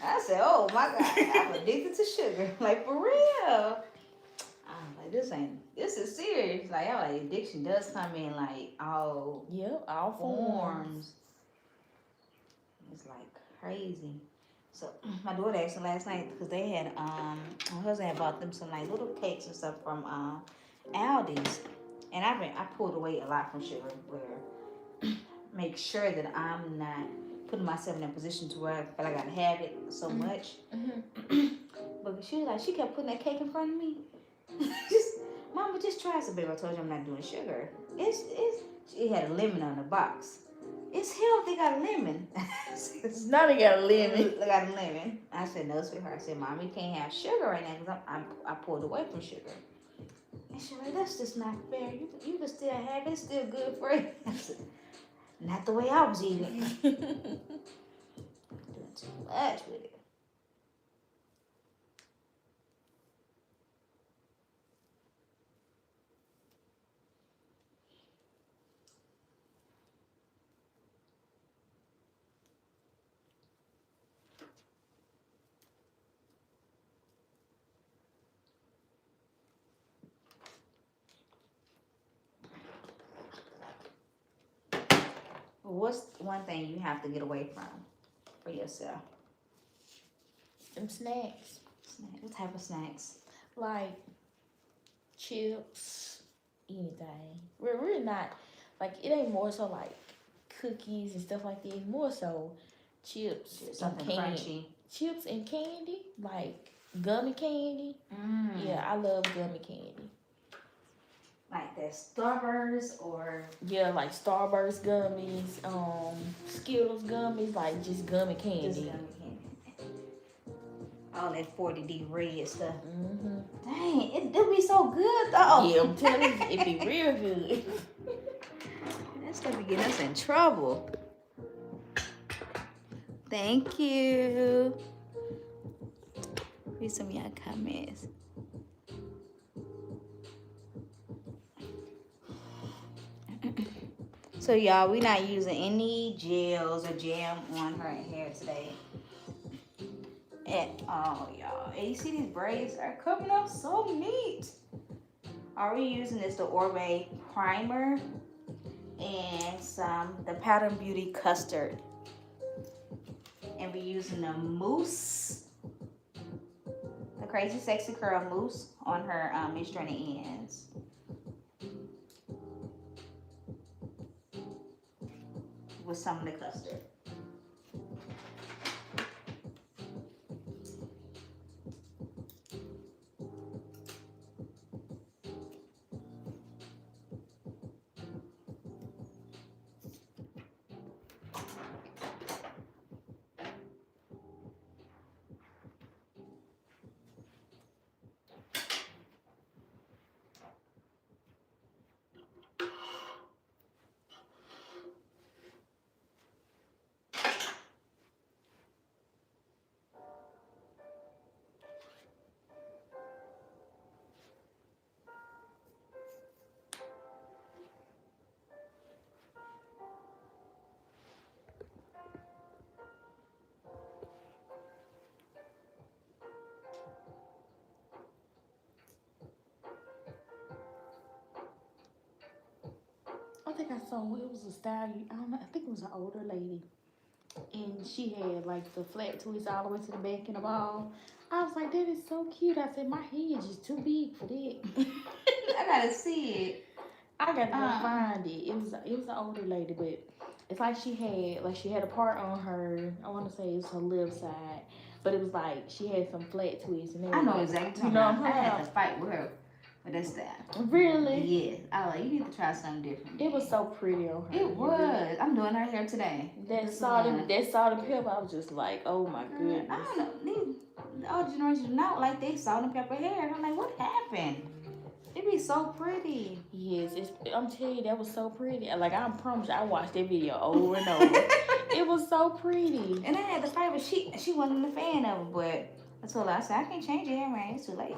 I said, oh my God, I'm addicted to sugar. Like, for real. I'm like, this is serious. Like, I'm like, addiction does come in like all forms. It's like crazy. So my daughter asked me last night because they had my husband had bought them some like little cakes and stuff from Aldi's, and I pulled away a lot from sugar, where make sure that I'm not putting myself in a position to where I feel like I gotta have it so much. But she kept putting that cake in front of me. Mama, just try some, baby. I told you I'm not doing sugar. It had a lemon on the box. It's healthy, got a lemon. Now they got a lemon. They got a lemon. I said, no, sweetheart. I said, Mom, you can't have sugar right now because I pulled away from sugar. And she like, that's just not fair. You can still have it. It's still good for you. I said, not the way I was eating. Doing too much with it. What's one thing you have to get away from for yourself? Them snacks. What type of snacks? Like chips, anything. We're really not, like, it ain't more so like cookies and stuff like that. It's more so chips, something crunchy. Chips and candy, like gummy candy. Yeah, I love gummy candy. like that Starburst or Yeah, like Starburst gummies, Skittles gummies, like just gummy just candy. gummy candy. All that 40D red stuff. Mm-hmm. Dang, it do be so good though. Yeah, I'm telling you, it be real good. That stuff be getting us in trouble. Thank you. Read some of y'all comments. So y'all, we not using any gels or jam on her hair today at all, y'all. And you see these braids are coming up so neat. All we using is the Oribe Primer and the Pattern Beauty Custard. And we using the mousse, the Crazy Sexy Curl mousse on her mid-stranded ends. With some of the custard. I think I saw it was a style. I don't know. I think it was an older lady, and she had like the flat twist all the way to the back and the ball. I was like, that is so cute. I said, my head is too big for that. I gotta see it. I gotta go find it. It was an older lady, but it's like she had a part on her. I want to say it's her left side, but it was like she had some flat twists. And I know exactly. You know, I had to fight with her for that style. Really? Yes. I was like, you need to try something different. It was so pretty on her. It was. Really. I'm doing her hair today. That salt and pepper. I was just like, oh my goodness. I don't know. The old generation do not like they salt and pepper hair. I'm like, what happened? It be so pretty. Yes, I'm telling you, that was so pretty. Like, I promise you, I watched that video over and over. It was so pretty. And I had to fight, but she wasn't a fan of it. But I told her, I said, I can't change your hair, man. It's too late.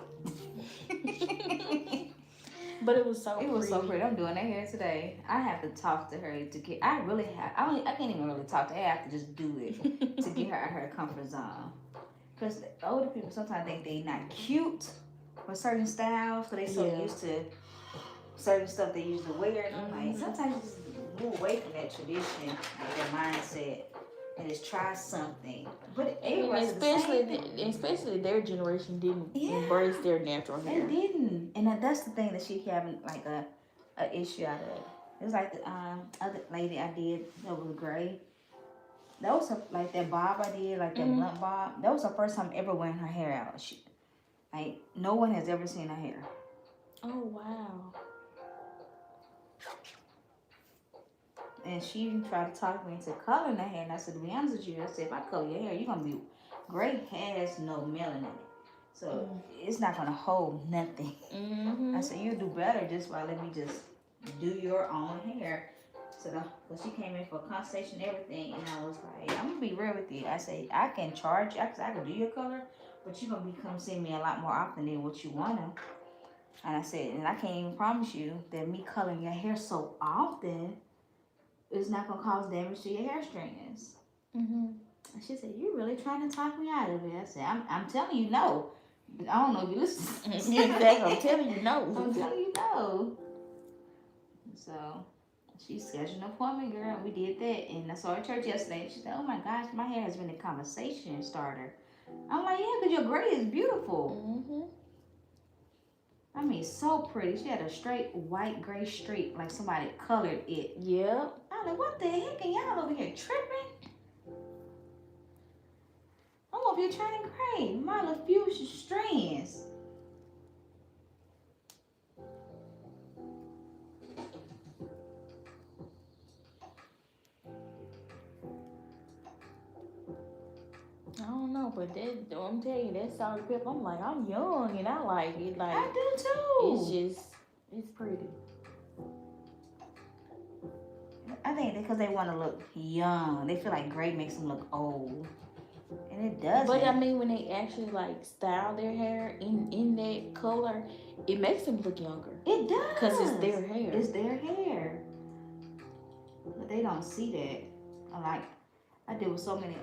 But it was so pretty. It was so pretty. I'm doing that hair today. I have to talk to her to get. I can't even really talk to her. I have to just do it to get her out of her comfort zone. Because older people sometimes think they not cute with certain styles, because they so used to certain stuff they used to wear. And I'm like, sometimes you just move away from that tradition, like their mindset, and just try something. But especially their generation didn't embrace their natural hair. They didn't, and that's the thing that she having like a issue out of. It was like the other lady I did that was gray. That was like that bob I did, like that blunt bob. That was her first time ever wearing her hair out. Like, no one has ever seen her hair. Oh, wow. And she tried to talk me into coloring her hair. And I said, to be honest with you, I said, if I color your hair, you're going to be... Gray has no melanin in it. So, it's not going to hold nothing. I said, you'll do better just by let me just do your own hair. So, she came in for a consultation and everything. And I was like, I'm going to be real with you. I said, I can charge you. I can do your color. But you're going to come see me a lot more often than what you want to. And I said, and I can't even promise you that me coloring your hair so often is not going to cause damage to your hair strands. And she said, you're really trying to talk me out of it. I said, I'm telling you no. I don't know if you listen. Exactly. I'm telling you no. I'm telling you no. So she scheduled an appointment, girl. We did that. And I saw her at church yesterday. She said, oh my gosh, my hair has been a conversation starter. I'm like, yeah, because your gray is beautiful. I mean, so pretty. She had a straight white gray streak, like somebody colored it. Yeah. I'm like, what the heck? And y'all over here tripping? I'm over here trying to gray. My little fuchsia strands. don't know, but I'm telling you, that salt and pepper, I'm like, I'm young and I like it. Like, I do too. it's pretty. I think because they want to look young. They feel like gray makes them look old. And it doesn't. But I mean, when they actually like style their hair in that color, it makes them look younger. It does. Because it's their hair. It's their hair. But they don't see that. Like, I deal with so many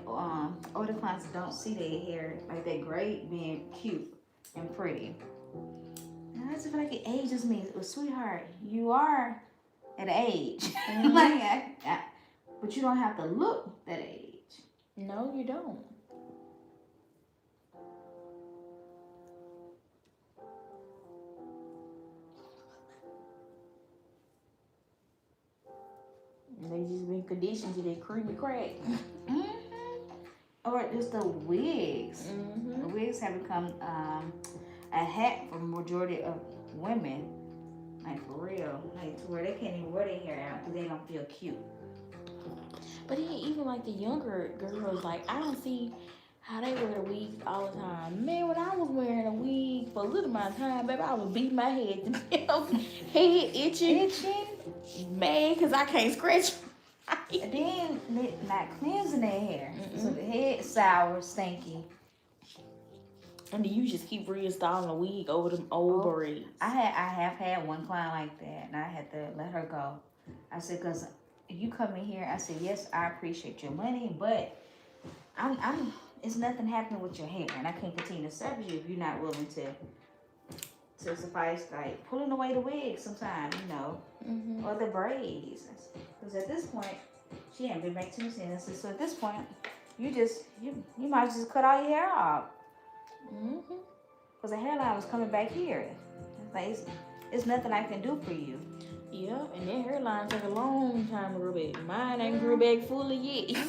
older clients that don't see their hair like that gray being cute and pretty. And I just feel like it ages me. Well, sweetheart, you are at age. Mm-hmm. Like, but you don't have to look that age. No, you don't. They just been conditioned to that creamy crack. Mm-hmm. Or just the wigs. Mm-hmm. The wigs have become a hat for majority of women. Like, for real. Like, to where they can't even wear their hair out because they don't feel cute. But even like the younger girls, like, I don't see how they wear the wigs all the time. Man, when I was wearing a wig for a little amount of time, baby, I was beating my head to death. Head itching. Man, because I can't scratch. And then they not cleansing their hair. Mm-mm. So the head sour, stinky. And then you just keep reinstalling the wig over them old braids. I have had one client like that, and I had to let her go. I said, because you come in here, I said, yes, I appreciate your money, but it's nothing happening with your hair, and I can't continue to service you if you're not willing to suffice, like, pulling away the wig sometimes, you know, Mm-hmm. or the braids. Because at this point, she ain't been back to me since. So at this point, you might just cut all your hair off. Mm-hmm. Because the hairline was coming back here. Like, it's nothing I can do for you. Yeah, and that hairline took a long time to grow back. Mine ain't grew back fully yet.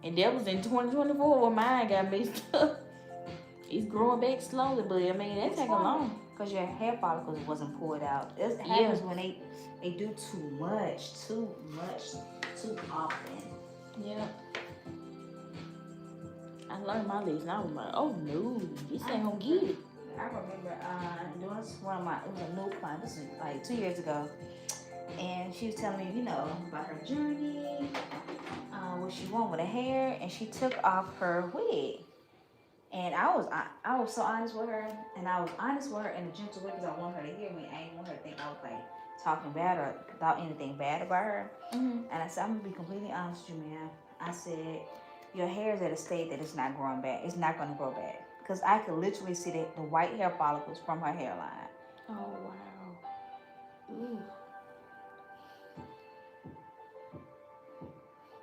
And that was in 2024 when mine got messed up. It's growing back slowly, but I mean, that take a long. Because your hair follicles wasn't pulled out. It happens when they do too much, too often. Yeah. I learned my lesson. I was like, oh no, this ain't gonna get it. I remember doing it was a new client. This is like 2 years ago. And she was telling me, you know, about her journey, what she wanted with her hair, and she took off her wig. And I was so honest with her, and I was honest with her in a gentle way because I want her to hear me. I didn't want her to think I was like talking bad or thought anything bad about her. Mm-hmm. And I said, I'm gonna be completely honest with you, man. I said, your hair is at a state that it's not growing back. It's not gonna grow back. Because I could literally see the white hair follicles from her hairline. Oh wow. Ooh.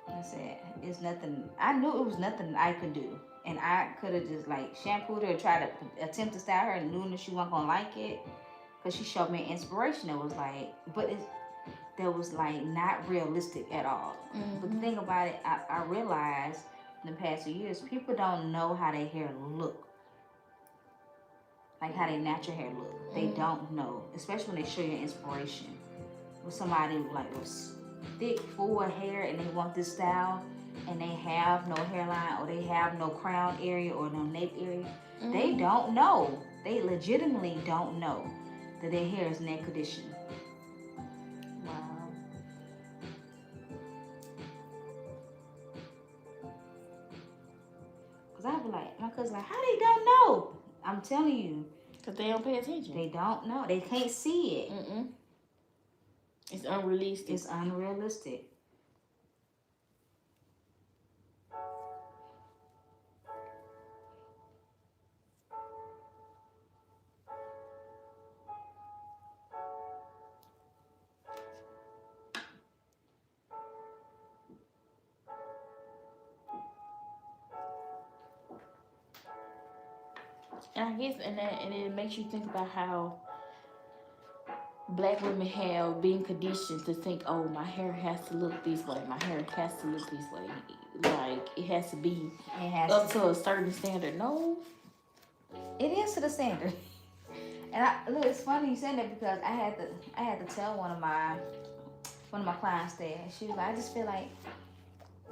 I said, it's nothing. I knew it was nothing I could do. And I could have just like shampooed her or tried to attempt to style her and knew that she wasn't gonna like it. Because she showed me inspiration. It was like, that was like not realistic at all. Mm-hmm. But the thing about it, I realized in the past few years, people don't know how their hair look. Like how their natural hair look. They don't know. Especially when they show you inspiration. With somebody like with thick, full hair and they want this style and they have no hairline or they have no crown area or no nape area. Mm-hmm. They don't know. They legitimately don't know that their hair is in that condition. Wow. Cause I be like, my cousin like, how they don't know? I'm telling you. Cause they don't pay attention. They don't know. They can't see it. Mm-mm. It's unrealistic. It's unrealistic. And I guess, and it makes you think about how Black women have been conditioned to think, oh, my hair has to look this way. My hair has to look this way. Like, it has to be up to a certain standard. No. It is to the standard. And look, it's funny you said that because I had to tell one of my clients that she was like, I just feel like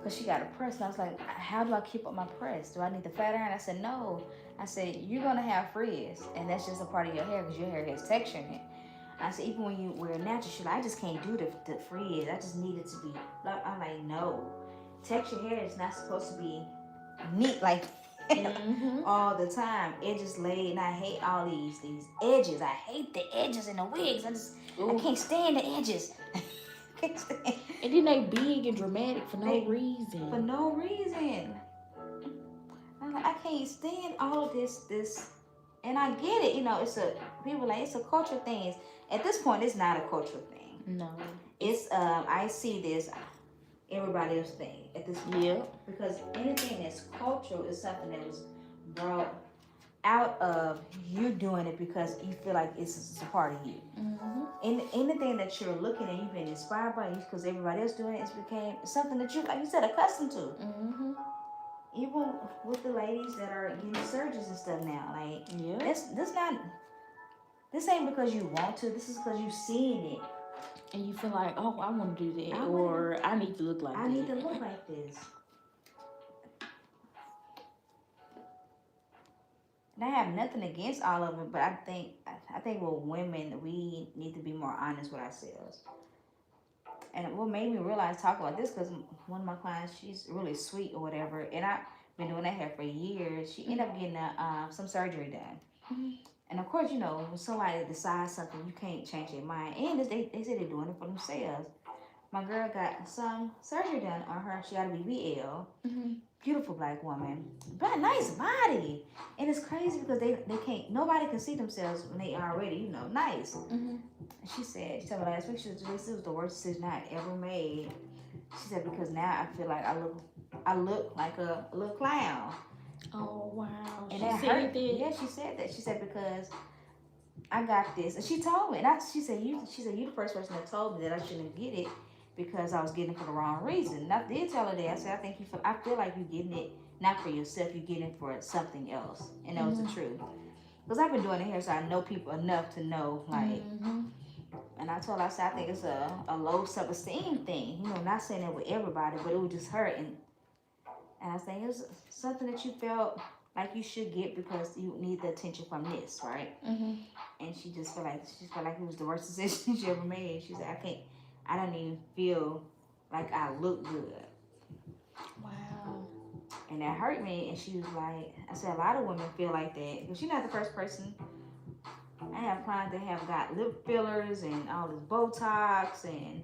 because she got a press. And I was like, how do I keep up my press? Do I need the flat iron? I said, no. I said, you're going to have frizz, and that's just a part of your hair because your hair has texture in it. I said, even when you wear natural shit, I just can't do the frizz. I just need it to be, like, I'm like, no. Texture hair is not supposed to be neat like all the time. Edges laid, and I hate all these edges. I hate the edges in the wigs. I can't stand the edges. Can't stand. And then they big and dramatic for no reason. For no reason. I'm like, I can't stand all of this. And I get it, you know, people like, it's a cultural thing. At this point, it's not a cultural thing. No. It's, I see this, everybody else thing at this point. Yeah. Because anything that's cultural is something that was brought out of you doing it because you feel like it's a part of you. And anything that you're looking at, you've been inspired by, because everybody else doing it, it became something that you, like you said, accustomed to. Even with the ladies that are getting surgeries and stuff now, like, this ain't because you want to, this is because you seeing it. And you feel like, oh, I want to do that, I need to look like that. I need to look like this. And I have nothing against all of it, but I think with women, we need to be more honest with ourselves. And what made me talk about this, because one of my clients, she's really sweet or whatever, and I've been doing that hair for years. She ended up getting some surgery done. And of course, you know, when somebody decides something, you can't change their mind. And they say they're doing it for themselves. My girl got some surgery done on her. She got a BBL. Beautiful black woman, but nice body. And it's crazy because they can't, nobody can see themselves when they already, you know, nice. She told me last week, this was the worst decision I ever made. She said, because now I feel like I look like a little clown. Oh, wow. And that hurt. Yeah, she said that. She said, because I got this. And she told me, and she said, you the first person that told me that I shouldn't get it because I was getting it for the wrong reason. And I did tell her that. I said, I feel like you're getting it not for yourself, you're getting it for something else. And that was the truth. Because I've been doing the hair, so I know people enough to know, like, and I told her, I said, I think it's a low self-esteem thing. You know, not saying that with everybody, but it was just her. And I was saying, it was something that you felt like you should get because you need the attention from this, right? And she felt like it was the worst decision she ever made. She said, I don't even feel like I look good. Wow. And that hurt me. And she was like, I said, a lot of women feel like that. Because you're not the first person. I have clients that have got lip fillers and all this Botox, and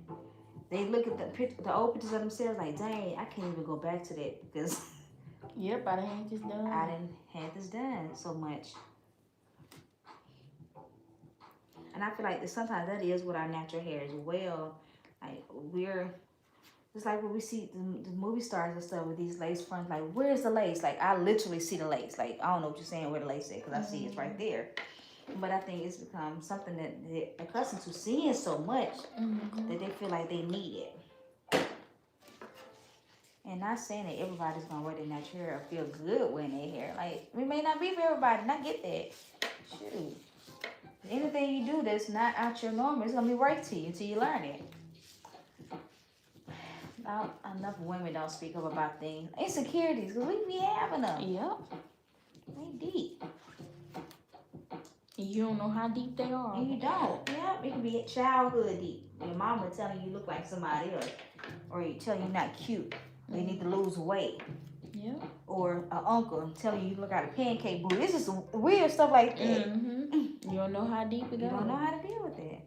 they look at the old pictures of themselves like, dang, I can't even go back to that because Yep, I done had this done. I didn't have this done so much. And I feel like that sometimes that is with our natural hair as well. Like, it's like when we see the movie stars and stuff with these lace fronts, like, where's the lace? Like, I literally see the lace. Like, I don't know what you're saying where the lace is because I see it's right there. But I think it's become something that they're accustomed to seeing so much that they feel like they need it. And not saying that everybody's going to wear their natural hair or feel good wearing their hair. Like, it may not be for everybody, and I get that. Shoot. Anything you do that's not out your norm, it's going to be right to you until you learn it. Enough women don't speak up about things. Insecurities, because we be having them. Yep. They deep. You don't know how deep they are. And you don't. Yep. It can be childhood deep. Your mama telling you look like somebody else. Or you tell you you're not cute. Or you need to lose weight. Yeah. Or an uncle telling you look like a pancake booty. It's just weird stuff like that. You don't know how deep it goes. You don't know how to deal with it.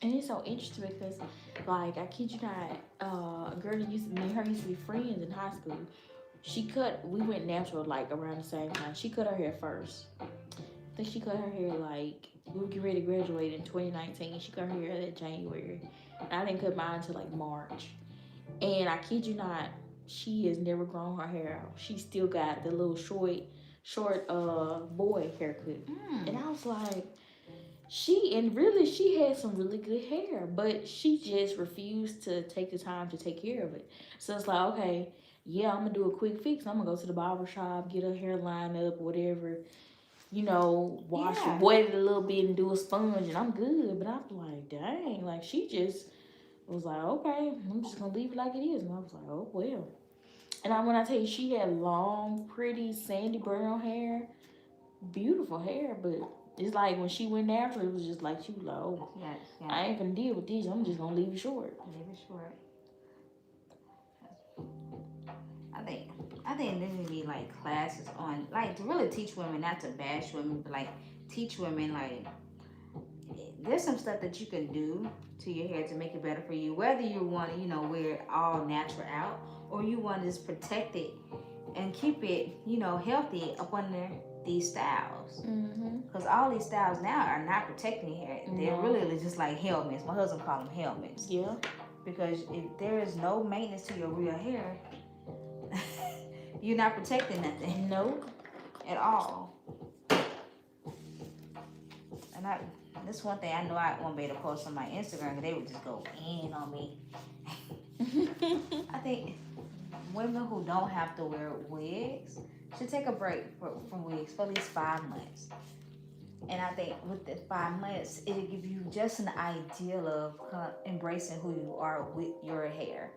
And it's so interesting because, like, I kid you not, a girl that used to be friends in high school. We went natural, like, around the same time. She cut her hair first. I think she cut her hair, like, we were getting ready to graduate in 2019. She cut her hair that January. And I didn't cut mine until, like, March. And I kid you not, she has never grown her hair out. She still got the little short short boy haircut. Mm. And I was like, she had some really good hair, but she just refused to take the time to take care of it. So it's like, okay, yeah, I'm gonna do a quick fix. I'm gonna go to the barber shop, get her hair lined up, whatever, wash it, Yeah. wet it a little bit and do a sponge and I'm good. But I'm like, dang, like she just was like, okay, I'm just gonna leave it like it is. And I was like, oh well. And when I tell you, she had long, pretty, sandy brown hair, beautiful hair, but it's like when she went after it was just like she was like, oh, Yes, yes. I ain't gonna deal with this. I'm just gonna leave it short. Leave it short. I think there need to be like classes on, like, to really teach women, not to bash women, but like teach women, like, there's some stuff that you can do to your hair to make it better for you, whether you want to wear it all natural out, or you want to just protect it and keep it healthy up under these styles, because all these styles now are not protecting your hair. They're really just like helmets. My husband call them helmets. Yeah. Because if there is no maintenance to your real hair, you're not protecting nothing. Nope. At all. And this one thing I know I won't be able to post on my Instagram, because they would just go in on me. I think women who don't have to wear wigs should take a break from wigs for at least 5 months. And I think with the 5 months, it'll give you just an idea of embracing who you are with your hair.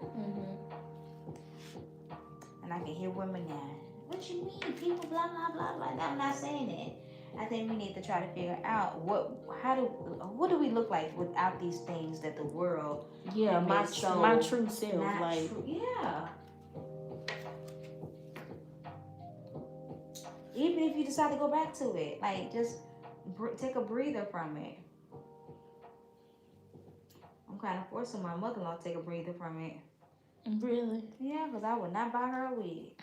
And I can hear women now, what you mean? People blah, blah, blah, blah. Now, I'm not saying that. I think we need to try to figure out what do we look like without these things that the world my true self. Yeah. Even if you decide to go back to it, like, just take a breather from it. I'm kind of forcing my mother-in-law to take a breather from it. Really? Yeah, because I would not buy her a wig.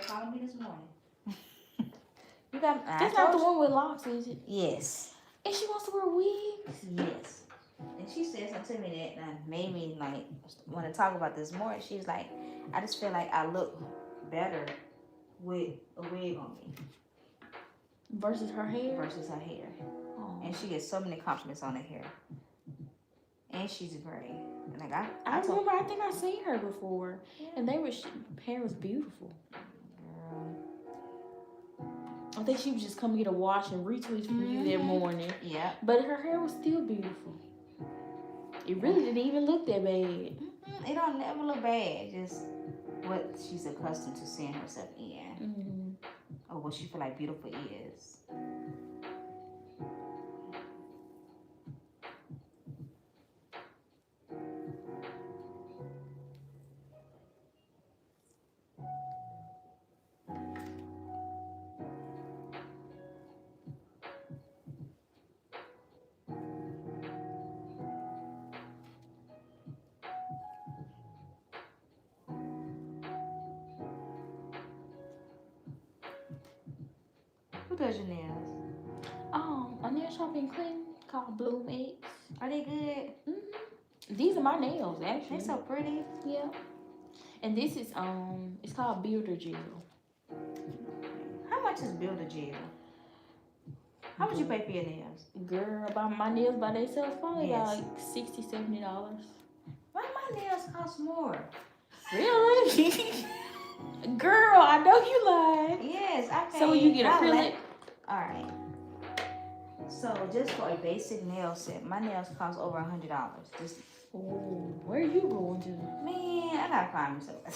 Called me this morning. You got. That's not the one with locks, is it? Yes. And she wants to wear wigs? Yes. And she said something to me that made me like want to talk about this more. She's like, I just feel like I look better with a wig on me versus her hair. Oh. And she gets so many compliments on her hair. And she's great. Like I remember, I think I seen her before, and hair was beautiful. Girl. I think she was just coming to get a wash and retweets from you that morning. Yeah. But her hair was still beautiful. It really didn't even look that bad. It don't never look bad. Just what she's accustomed to seeing herself in, or what she feel like beautiful is. Who does your nails? A nail shop in Clinton called Bloom X. Are they good? These are my nails, actually. They're so pretty. Yeah. And this is it's called Builder Gel. How much is Builder Gel? How much you pay for your nails? Girl, about my nails by themselves, probably like $60, $70. Why my nails cost more? Really? Girl, I know you lied. Yes, I pay. So you get acrylic? Alright. So just for a basic nail set, my nails cost over $100. Just where are you going to? Man, I gotta find me something.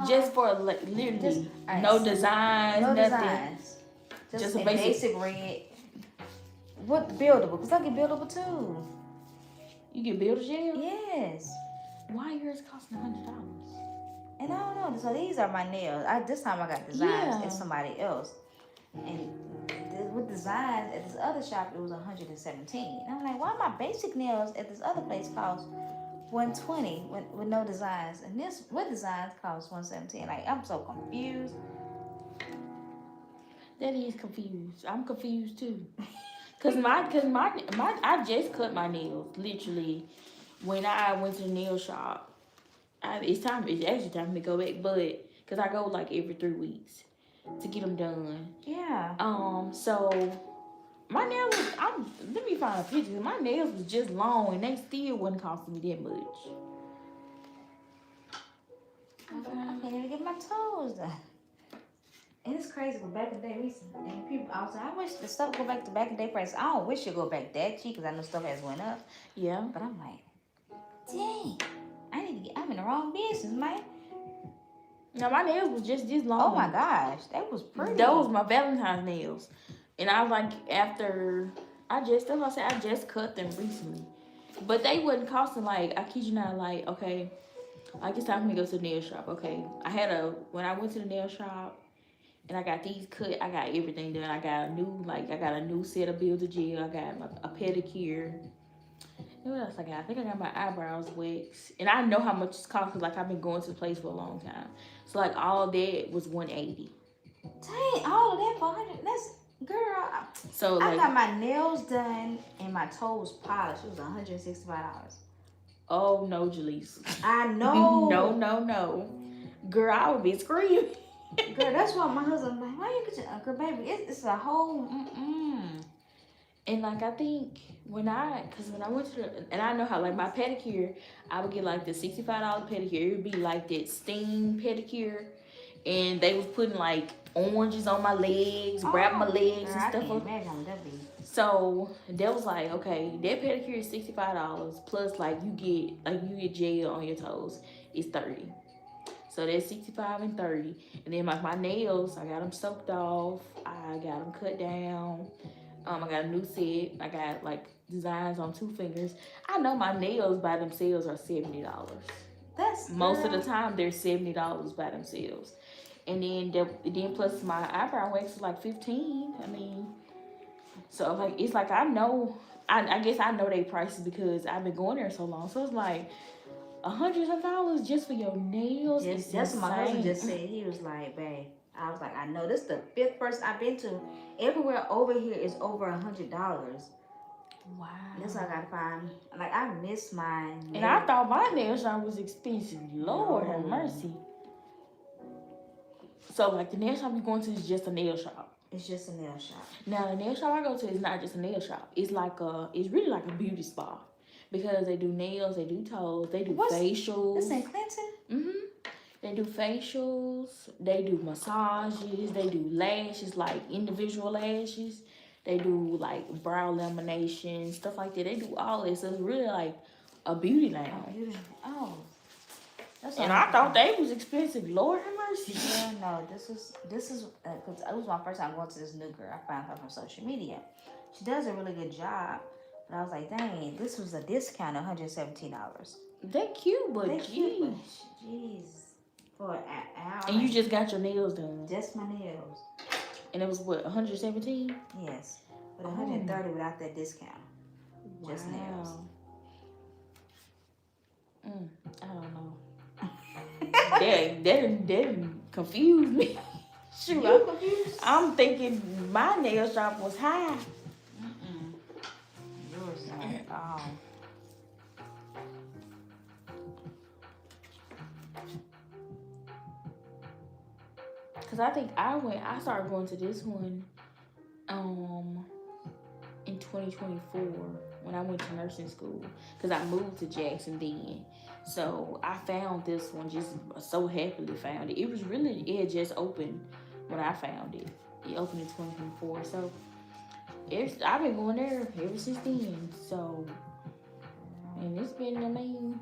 Just for literally no designs, no nothing. Designs. Just a a basic red. What buildable? Because I get buildable too. You get builder gel? Yes. Why yours costing $100? And I don't know. So these are my nails. This time I got designs and somebody else. And with designs at this other shop, it was $117. And I'm like, why my basic nails at this other place cost $120 with no designs, and this with designs cost $117? Like, I'm so confused. That is confused. I'm confused too. Cause I just cut my nails literally when I went to the nail shop, it's actually time for me to go back, but because I go like every 3 weeks to get them done. Yeah. So my nails let me find a picture. My nails was just long and they still wasn't costing me that much. I can't even get my toes done. And it's crazy, but back in the day, and people, I was like, I wish the stuff go back to back in the day price. I don't wish it go back that cheap, because I know stuff has went up. Yeah. But I'm like, dang, I'm in the wrong business, man. Now my nails was just this long. Oh my gosh, that was pretty. Those was my Valentine's nails. And I was like, I just cut them recently. But they wasn't costing like, I kid you not, like, okay, like it's time for me to go to the nail shop, okay. When I went to the nail shop and I got these cut, I got everything done. I got a new set of builder gel. I got a pedicure. And what else I got? I think I got my eyebrows waxed. And I know how much it's cost because like I've been going to the place for a long time. So like all that was $180. Dang, all of that for $100. That's, girl. So like, I got my nails done and my toes polished. It was $165. Oh no, Jaleese. I know. No. Girl, I would be screaming. Girl, that's why my husband like, why you get your girl, baby? It's a whole And like I think when I went to and I know how like my pedicure, I would get like the $65 pedicure. It would be like that steam pedicure, and they was putting like oranges on my legs, grabbing my legs and stuff. So that was like, okay, that pedicure is $65 plus like you get gel on your toes. It's $30. So that's $65 and $30. And then my nails, I got them soaked off. I got them cut down. I got a new set. I got like designs on 2 fingers. I know my nails by themselves are $70. Most of the time they're $70 by themselves. And then plus my eyebrow wax is like $15. I mean, so like it's like I know. I guess I know their prices because I've been going there so long. So it's like $100 just for your nails. Yes, that's what my husband just said. He was like, babe. I was like, I know this is the 5th person I've been to. Everywhere over here is over $100. Wow. That's what I gotta find. Like I miss mine. And I thought my nail shop was expensive. Lord have mercy. So like the nail shop you're going to is just a nail shop. It's just a nail shop. Now the nail shop I go to is not just a nail shop. It's really like a beauty spa. Because they do nails, they do toes, they do facials. This in Clinton? They do facials, they do massages, they do lashes, like individual lashes. They do like brow lamination, stuff like that. They do all this. So it's really like a beauty lounge. Oh. And I thought they was expensive. Lord have mercy. Yeah, no, this is because it was my first time going to this new girl. I found her from social media. She does a really good job. But I was like, dang, this was a discount of $117. They cute, but jeez. For an hour. And you just got your nails done. Just my nails. And it was what, 117? Yes. But 130 without that discount. Wow. Just nails. I don't know. that didn't confuse me. Shoot, You confused? I'm thinking my nail shop was high. Yours not at all. Cause I think I started going to this one in 2024 when I went to nursing school. Cause I moved to Jackson then. So I found this one, just so happily found it. It had just opened when I found it. It opened in 2024. So I've been going there ever since then. So, and it's been, I mean,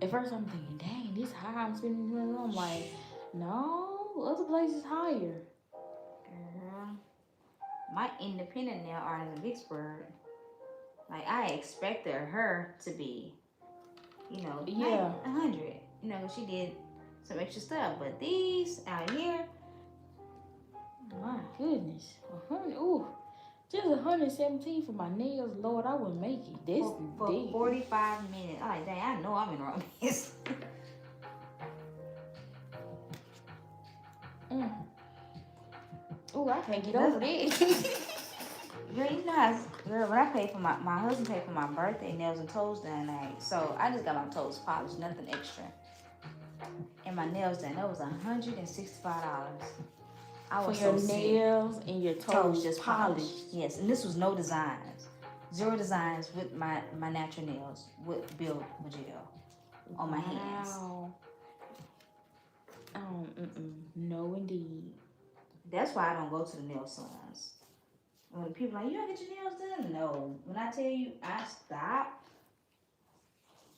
at first I'm thinking, dang, this high I'm spending money on. I'm like, no. Other places higher. Girl, my independent nail artist in Vicksburg, like I expected her to be, Yeah, 100. She did some extra stuff, but these out here, my goodness, 100. Ooh, just 117 for my nails. Lord, I wouldn't make it. This for 45 minutes. I'm like, dang, I know I'm in the wrong business. Oh, I can't get over this. Girl, you know how, girl, when I paid for my husband paid for my birthday nails and toes done, like, so I just got my toes polished, nothing extra. And my nails done, that was $165. I For was your so nails and your toes toes just polished. Yes, and this was no designs. 0 designs with my natural nails with Bill gel on my hands. No, indeed. That's why I don't go to the nail salons. When people are like, you don't get your nails done? No. When I tell you, I stopped.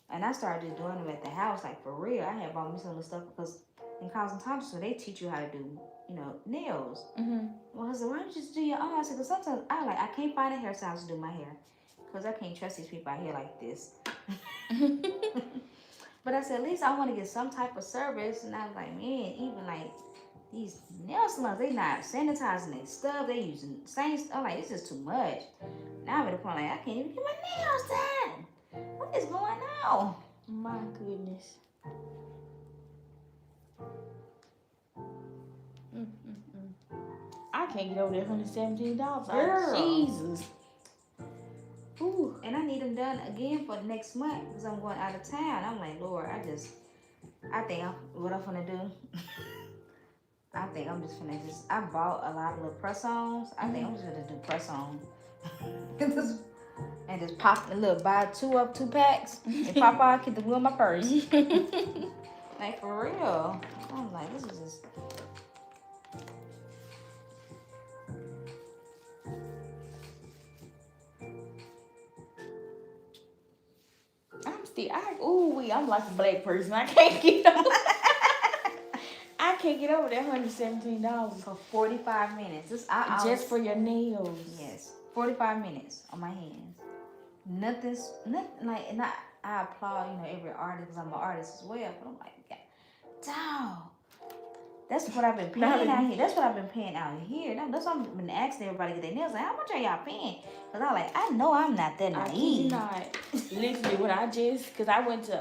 And I started just doing them at the house, like for real. I had bought me some of the stuff because in cosmetology, they teach you how to do, nails. Mm-hmm. Well, I said, why don't you just do your own? I said, because sometimes I can't find a hairstylist to do my hair. Because I can't trust these people out here like this. But I said, at least I want to get some type of service. And I was like, man, even like these nail salons, they not sanitizing their stuff. They using the same stuff. Like, it's just too much. Now I'm at a point like, I can't even get my nails done. What is going on? My goodness. I can't get over that $117. Girl. Jesus. Ooh. And I need them done again for the next month because I'm going out of town. I'm like, Lord, I think what I'm gonna do. I think I'm just gonna I bought a lot of little press-ons. I think I'm just gonna do press-on. And just pop a little, buy 2 packs and pop out, get the wheel in my purse. Like for real. I'm like, this is just. I'm like a black person. I can't get over. I can't get over that $117 for 45 minutes. Just for your nails. Yes, 45 minutes on my hands. Nothing like, and I applaud every artist because I'm an artist as well. But I'm like, dog. That's what I've been paying out here. That's what I've been paying out here. That's what I've been asking everybody to get their nails. Like, how much are y'all paying? Because I know I'm not that naive. I kid you not. Literally, when because I went to,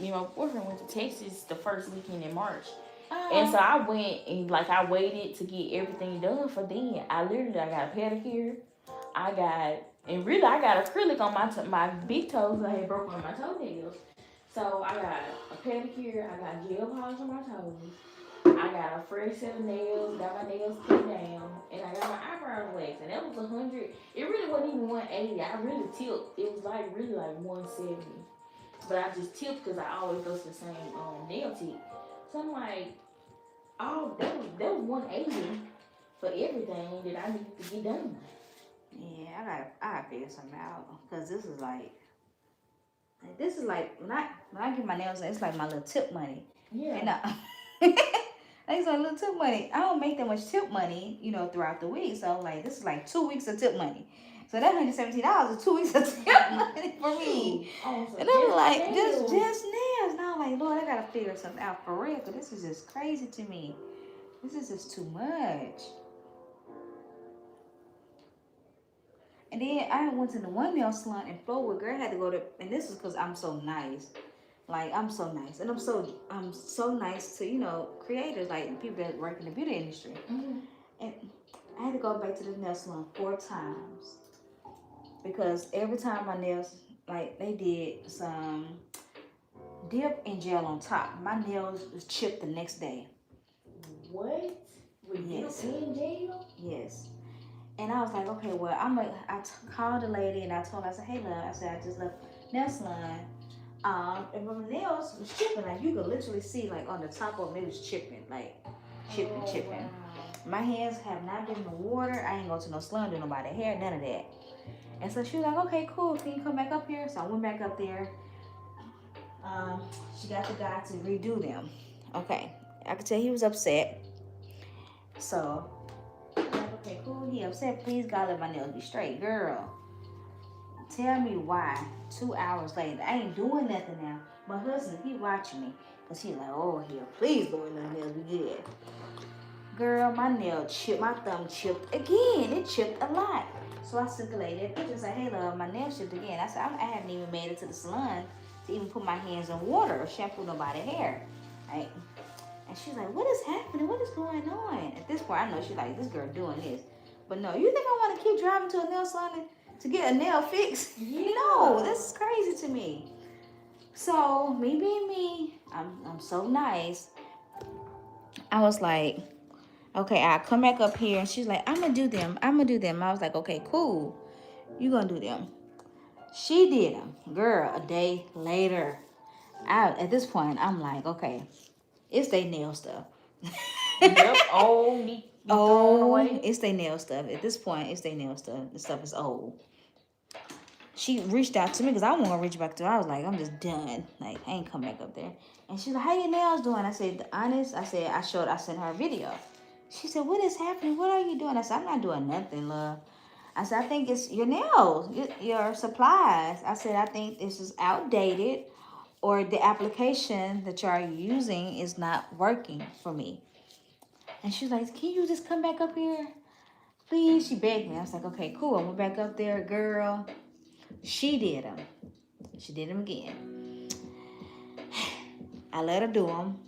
my boyfriend went to Texas the first weekend in March. And so I went and I waited to get everything done for then. I got a pedicure. I got acrylic on my big toes. I had broke on my toenails. So I got a pedicure. I got gel polish on my toes. I got a fresh set of nails, got my nails put down, and I got my eyebrows waxed. And that was $100. It really wasn't even $180. I really tipped. It was really $170. But I just tipped because I always go to the same nail tip. So I'm like, oh, that was $180 for everything that I needed to get done. Yeah, I gotta figure something out because this is like when I get my nails, it's like my little tip money. Yeah. And it's like little tip money. I don't make that much tip money, throughout the week. So this is like 2 weeks of tip money. So that $117 is 2 weeks of tip money for me. Oh, and I'm like, just nails. Now I'm like, Lord, I gotta figure something out for real because this is just crazy to me. This is just too much. And then I went to the one nail salon in Florida. Girl, I had to go to, and this is because I'm so nice. Like, I'm so nice. And I'm so nice to, creators, like people that work in the beauty industry. Mm-hmm. And I had to go back to the nail salon 4 times. Because every time my nails, they did some dip and gel on top. My nails was chipped the next day. What? With dip and gel? Yes. And I was like, okay, well, I called the lady and I told her, I said, hey, love, I just left nail salon. And my nails was chipping. Like, you could literally see, on the top of them, it was chipping. Chipping. Wow. My hands have not been in the water. I ain't go to no salon, do nobody hair, none of that. And so she was like, okay, cool. Can you come back up here? So I went back up there. She got the guy to redo them. Okay. I could tell he was upset. So, okay, cool. He upset. Please, God, let my nails be straight. Girl, tell me why 2 hours later, I ain't doing nothing now. My husband, he watching me. Because he's like, oh, here, please, Lord, let my nails be good. Girl, my nail chipped. My thumb chipped again. It chipped a lot. So I sent the lady a picture and said, hey, love, my nail chipped again. I said, I haven't even made it to the salon to even put my hands in water or shampoo nobody's hair. Right? And she's like, what is happening? What is going on? At this point, I know she's like, this girl doing this. But no, you think I want to keep driving to a nail salon to get a nail fixed? Yeah. No, that's crazy to me. So me being me, I'm so nice. I was like, okay, I'll come back up here. And she's like, I'm gonna do them. I was like, okay, cool. You gonna do them. She did them. Girl, a day later. At this point, I'm like, okay, it's they nail stuff. Yep. Old, be thrown away. It's they nail stuff. At this point, it's they nail stuff. The stuff is old. She reached out to me because I want to reach back to her. I was like, I'm just done. Like, I ain't come back up there. And she's like, how your nails doing? I said, honest. I sent her a video. She said, what is happening? What are you doing? I said, I'm not doing nothing, love. I said, I think it's your nails, your supplies. I said, I think this is outdated or the application that you are using is not working for me. And she's like, can you just come back up here? Please, she begged me. I was like, okay, cool. I went back up there, girl. She did them. She did them again. I let her do them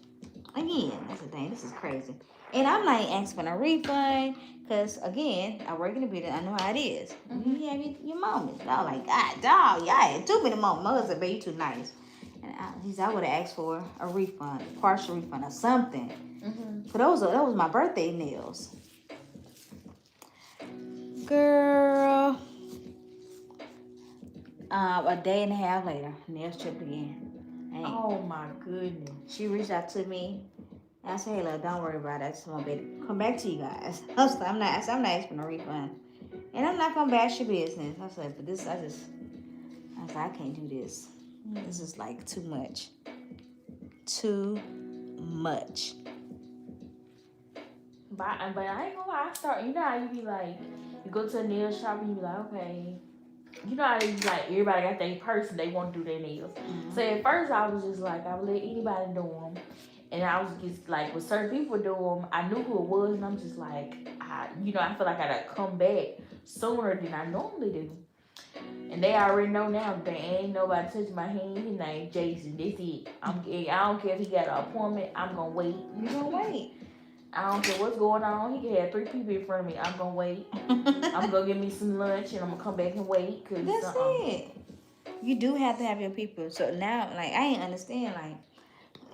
again. I said, dang, this is crazy. And I'm not asking for a refund because, again, I work in the business. I know how it is. Mm-hmm. You have your moments. I was like, God, dog, y'all had too many moments. My husband, baby, you too nice. And I would have asked for a refund, a partial refund or something. Mm-hmm. But that was my birthday nails. Girl. A day and a half later, nails chipped again. Hey. Oh my goodness. She reached out to me. And I said, hey, look, don't worry about it. I just want to come back to you guys. I'm not asking for a refund. And I'm not going to bash your business. I said, but I said, I can't do this. This is like too much. Too much. But I ain't gonna lie, you know how you be like, you go to a nail shop and you be like, okay. You know how they be like, everybody got their person, they want to do their nails. Mm-hmm. So at first I was just like, I would let anybody do them. And I was just like, with certain people do them, I knew who it was. And I'm just like, I feel like I gotta come back sooner than I normally do. And they already know now, there ain't nobody touching my hand. His name Jason, that's it. I don't care if he got an appointment, I'm gonna wait. You gonna wait? I don't care what's going on. He can have 3 people in front of me. I'm gonna wait. I'm gonna get me some lunch and I'm gonna come back and wait. Cause that's it. You do have to have your people. So now, like, I ain't understand,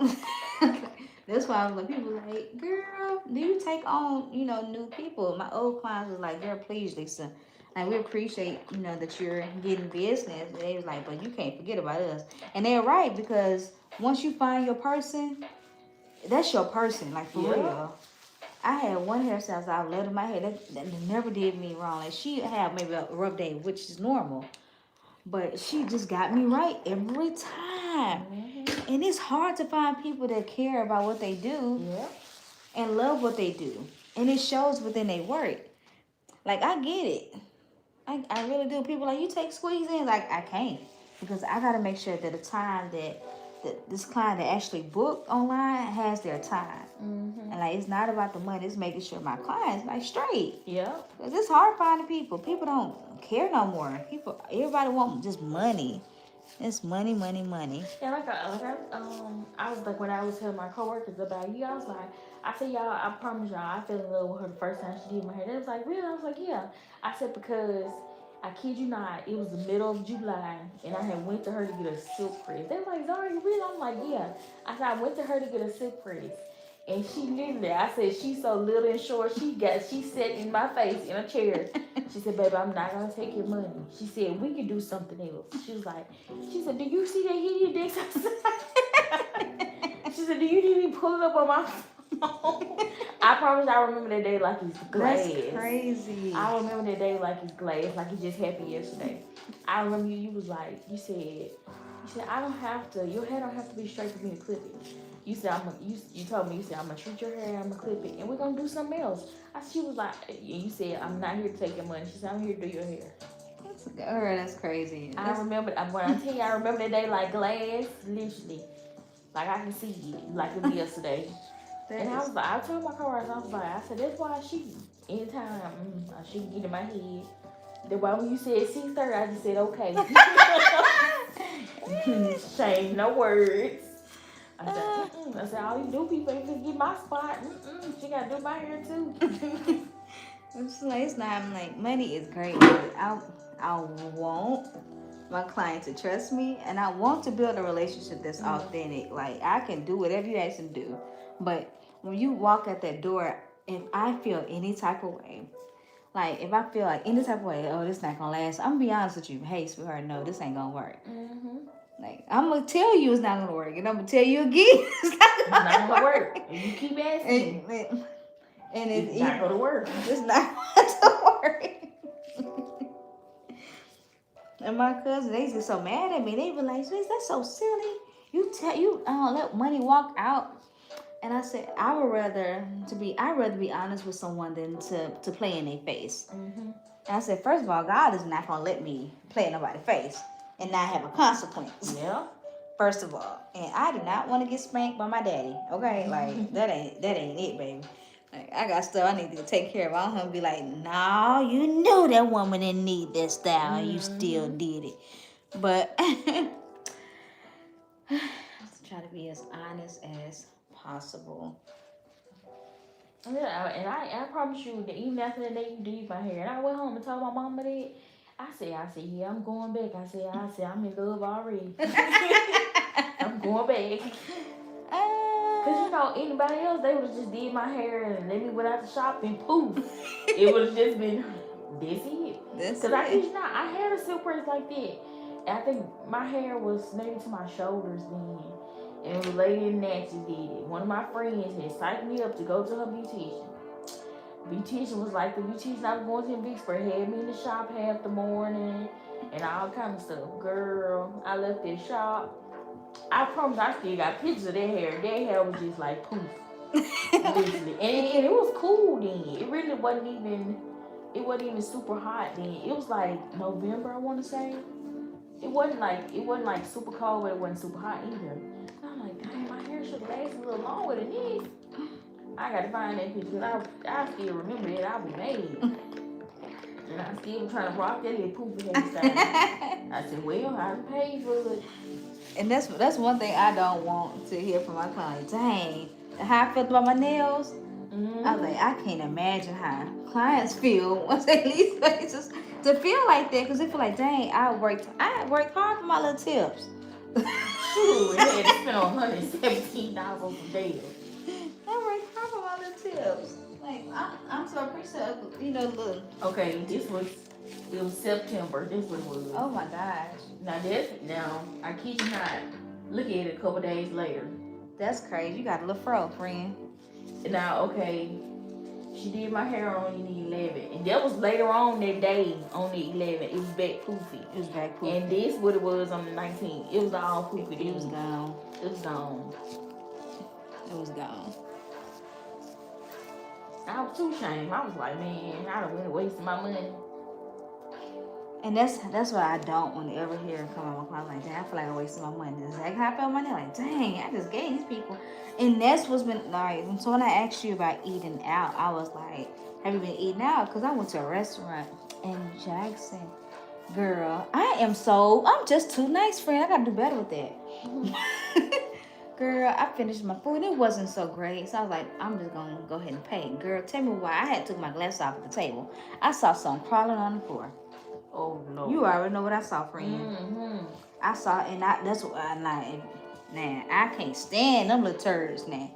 like, that's why I was like, people like, girl, do you take on, new people? My old clients was like, girl, please, Lisa. Like, we appreciate, that you're getting business. And they was like, but you can't forget about us. And they're right, because once you find your person, that's your person, like, for real. I had one hairstylist I let in my hair that never did me wrong. Like, she had maybe a rough day, which is normal. But she just got me right every time. Mm-hmm. And it's hard to find people that care about what they do and love what they do. And it shows within their work. Like, I get it. I really do. People like, you take squeeze in? Like, I can't. Because I got to make sure that the time that this client that actually booked online has their time. Mm-hmm. And, like, it's not about the money. It's making sure my client's, like, straight. Yeah. Because it's hard finding people. People don't care no more. Everybody want just money. It's money, money, money. Yeah, I was like, when I was telling my coworkers about you, I said, y'all, I promise y'all, I fell in love with her the first time she did my hair. They was like, really? I was like, yeah. I said, because I kid you not, it was the middle of July, and I had went to her to get a silk press. They were like, Zara, you really? I'm like, yeah. I said, I went to her to get a silk press. And she literally, I said, she's so little and short, she sat in my face in a chair. She said, baby, I'm not going to take your money. She said, we can do something else. She said, do you see that hideous dick outside? She said, do you need me to pull it up on my phone? I promise I remember that day like it's glass. That's crazy. I remember that day like it's glass, like it just happened yesterday. I remember you was like, you said, I don't have to, your hair don't have to be straight for me to clip it. You said, you told me, you said, I'm going to treat your hair, I'm going to clip it, and we're going to do something else. She was like, you said, I'm not here to take your money. She said, I'm here to do your hair. That's crazy. I remember, when I tell you, I remember that day like glass, literally. Like I can see it, like it was yesterday. And I was like, I told my coworkers, I said, that's why anytime she can get in my head. That's why when you said 6:30, I just said, okay. Shame, no words. I said, all you do people ain't gonna get my spot. She gotta do my hair too. It's not. I'm like, money is great, but I want my client to trust me, and I want to build a relationship that's authentic. Like I can do whatever you ask me to do, but when you walk out that door, if I feel any type of way, like if I feel like any type of way, oh, this not gonna last. I'm gonna be honest with you. Hey, sweetheart, no, this ain't gonna work. Like I'm gonna tell you it's not gonna work, and I'm gonna tell you again it's not gonna work. And you keep asking, and it's not gonna work. It's not gonna work. And my cousin, they just so mad at me. They be like, "That's so silly. You let money walk out." And I said, I'd rather be honest with someone than to play in their face. And I said, first of all, God is not gonna let me play in nobody's face and not have a consequence. Yeah. First of all, and I do not want to get spanked by my daddy. Okay, like that ain't it, baby. Like, I got stuff I need to take care of. I don't have to be like, no, you knew that woman didn't need that style, and you still did it. But I try to be as honest as possible. Yeah, and I promise you that even after the day you did my hair, and I went home and told my mama that, I said, yeah, I'm going back. I said, I'm in love already. I'm going back. Cause you know, anybody else, they would have just did my hair and let me went out the shop and poof. It would have just been, this it. Cause I kid you not, I had a silk press like that. And I think my hair was maybe to my shoulders then. And the lady in Nancy did it. One of my friends had psyched me up to go to her beautician. Beautician was like the beautician I was going to in Vicksburg, had me in the shop half the morning and all kind of stuff. Girl, I left that shop. I promise I still got pictures of their hair. Their hair was just like poof. Literally. And it was cool then. It really wasn't even super hot then. It was like November, I want to say. It wasn't like super cold, but it wasn't super hot either. And I'm like, dang, my hair should have lasted a little longer than this. I got to find that picture because I still remember that I was made. And I still was trying to rock that little poofy hairstyle. I said, well, I paid for it. And that's one thing I don't want to hear from my clients. Dang, how I felt about my nails. I was like, I can't imagine how clients feel once they leave places to feel like that, because they feel like, dang, I worked hard for my little tips. Shoot, they had to spend $117 on some nails. I worked hard for my little tips. Like I'm so appreciative, look. Okay, it was September. This was what it was. Oh my gosh. Now I kid you not. Look at it a couple days later. That's crazy. You got a little fro, friend. Now, okay, she did my hair on the 11th, and that was later on that day on the 11th. It was back poofy. It was back poofy. And this what it was on the 19th. It was all poofy. It was gone. It was gone. It was gone. I was too ashamed. I was like, man, I done really wasted my money. And that's what I don't want to ever hear come on my client. Like, dang, I feel like I wasted my money. It's like how I felt money. Like, dang, I just gave these people. And that's what's been like. So when I asked you about eating out, I was like, have you been eating out? Because I went to a restaurant in Jackson. Girl, I'm just too nice, friend. I got to do better with that. Girl, I finished my food. It wasn't so great. So I was like, I'm just going to go ahead and pay. Girl, tell me why I had took my glass off at the table. I saw something crawling on the floor. Oh, no. You already know what I saw, friend. I saw, and that's what I like. Nah, I can't stand them little turds now.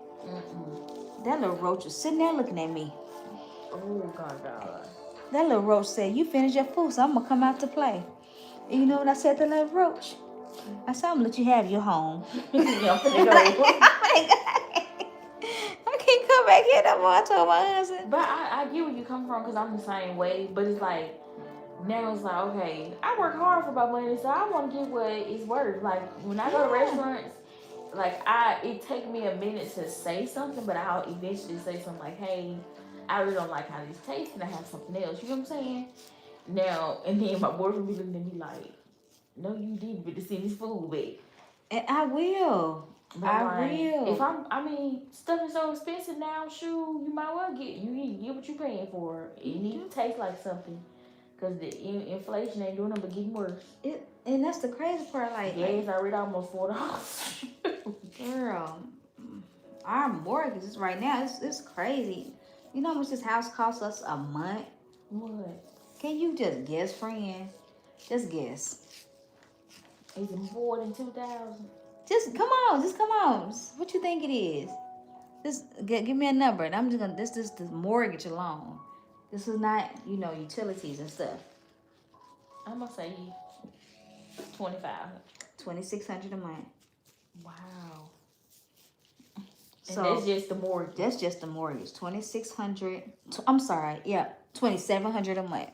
That little roach was sitting there looking at me. Oh, God. That little roach said, you finished your food, so I'm going to come out to play. And you know what I said to that little roach? I said, I'm going to let you have your home. Yeah, I'm finna go. I can't come back here no more. I told my husband. But I get where you come from because I'm the same way. But it's like, now it's like, okay, I work hard for my money, so I want to get what it's worth. Like, when I go to restaurants, like, it take me a minute to say something, but I'll eventually say something like, hey, I really don't like how this tastes, and I have something else. You know what I'm saying? Now, and then my boyfriend be looking at me like, no, you didn't get to see this food back. And I will. If stuff is so expensive now, shoot, you might well get what you're paying for. It needs to taste like something. Because the inflation ain't doing nothing but getting worse. And that's the crazy part. Like, gas already almost $4. Girl, our mortgages right now, it's crazy. You know how much this house costs us a month? What? Can you just guess, friend? Just guess. Is it more than 2,000? Just come on. Just come on. What you think it is? Just give me a number, and I'm just gonna. This is the mortgage alone. This is not, you know, utilities and stuff. I'm gonna say 25. $2,600 a month. Wow. So And that's just the mortgage. that's just the mortgage. 2,600. I'm sorry. Yeah, 2,700 a month.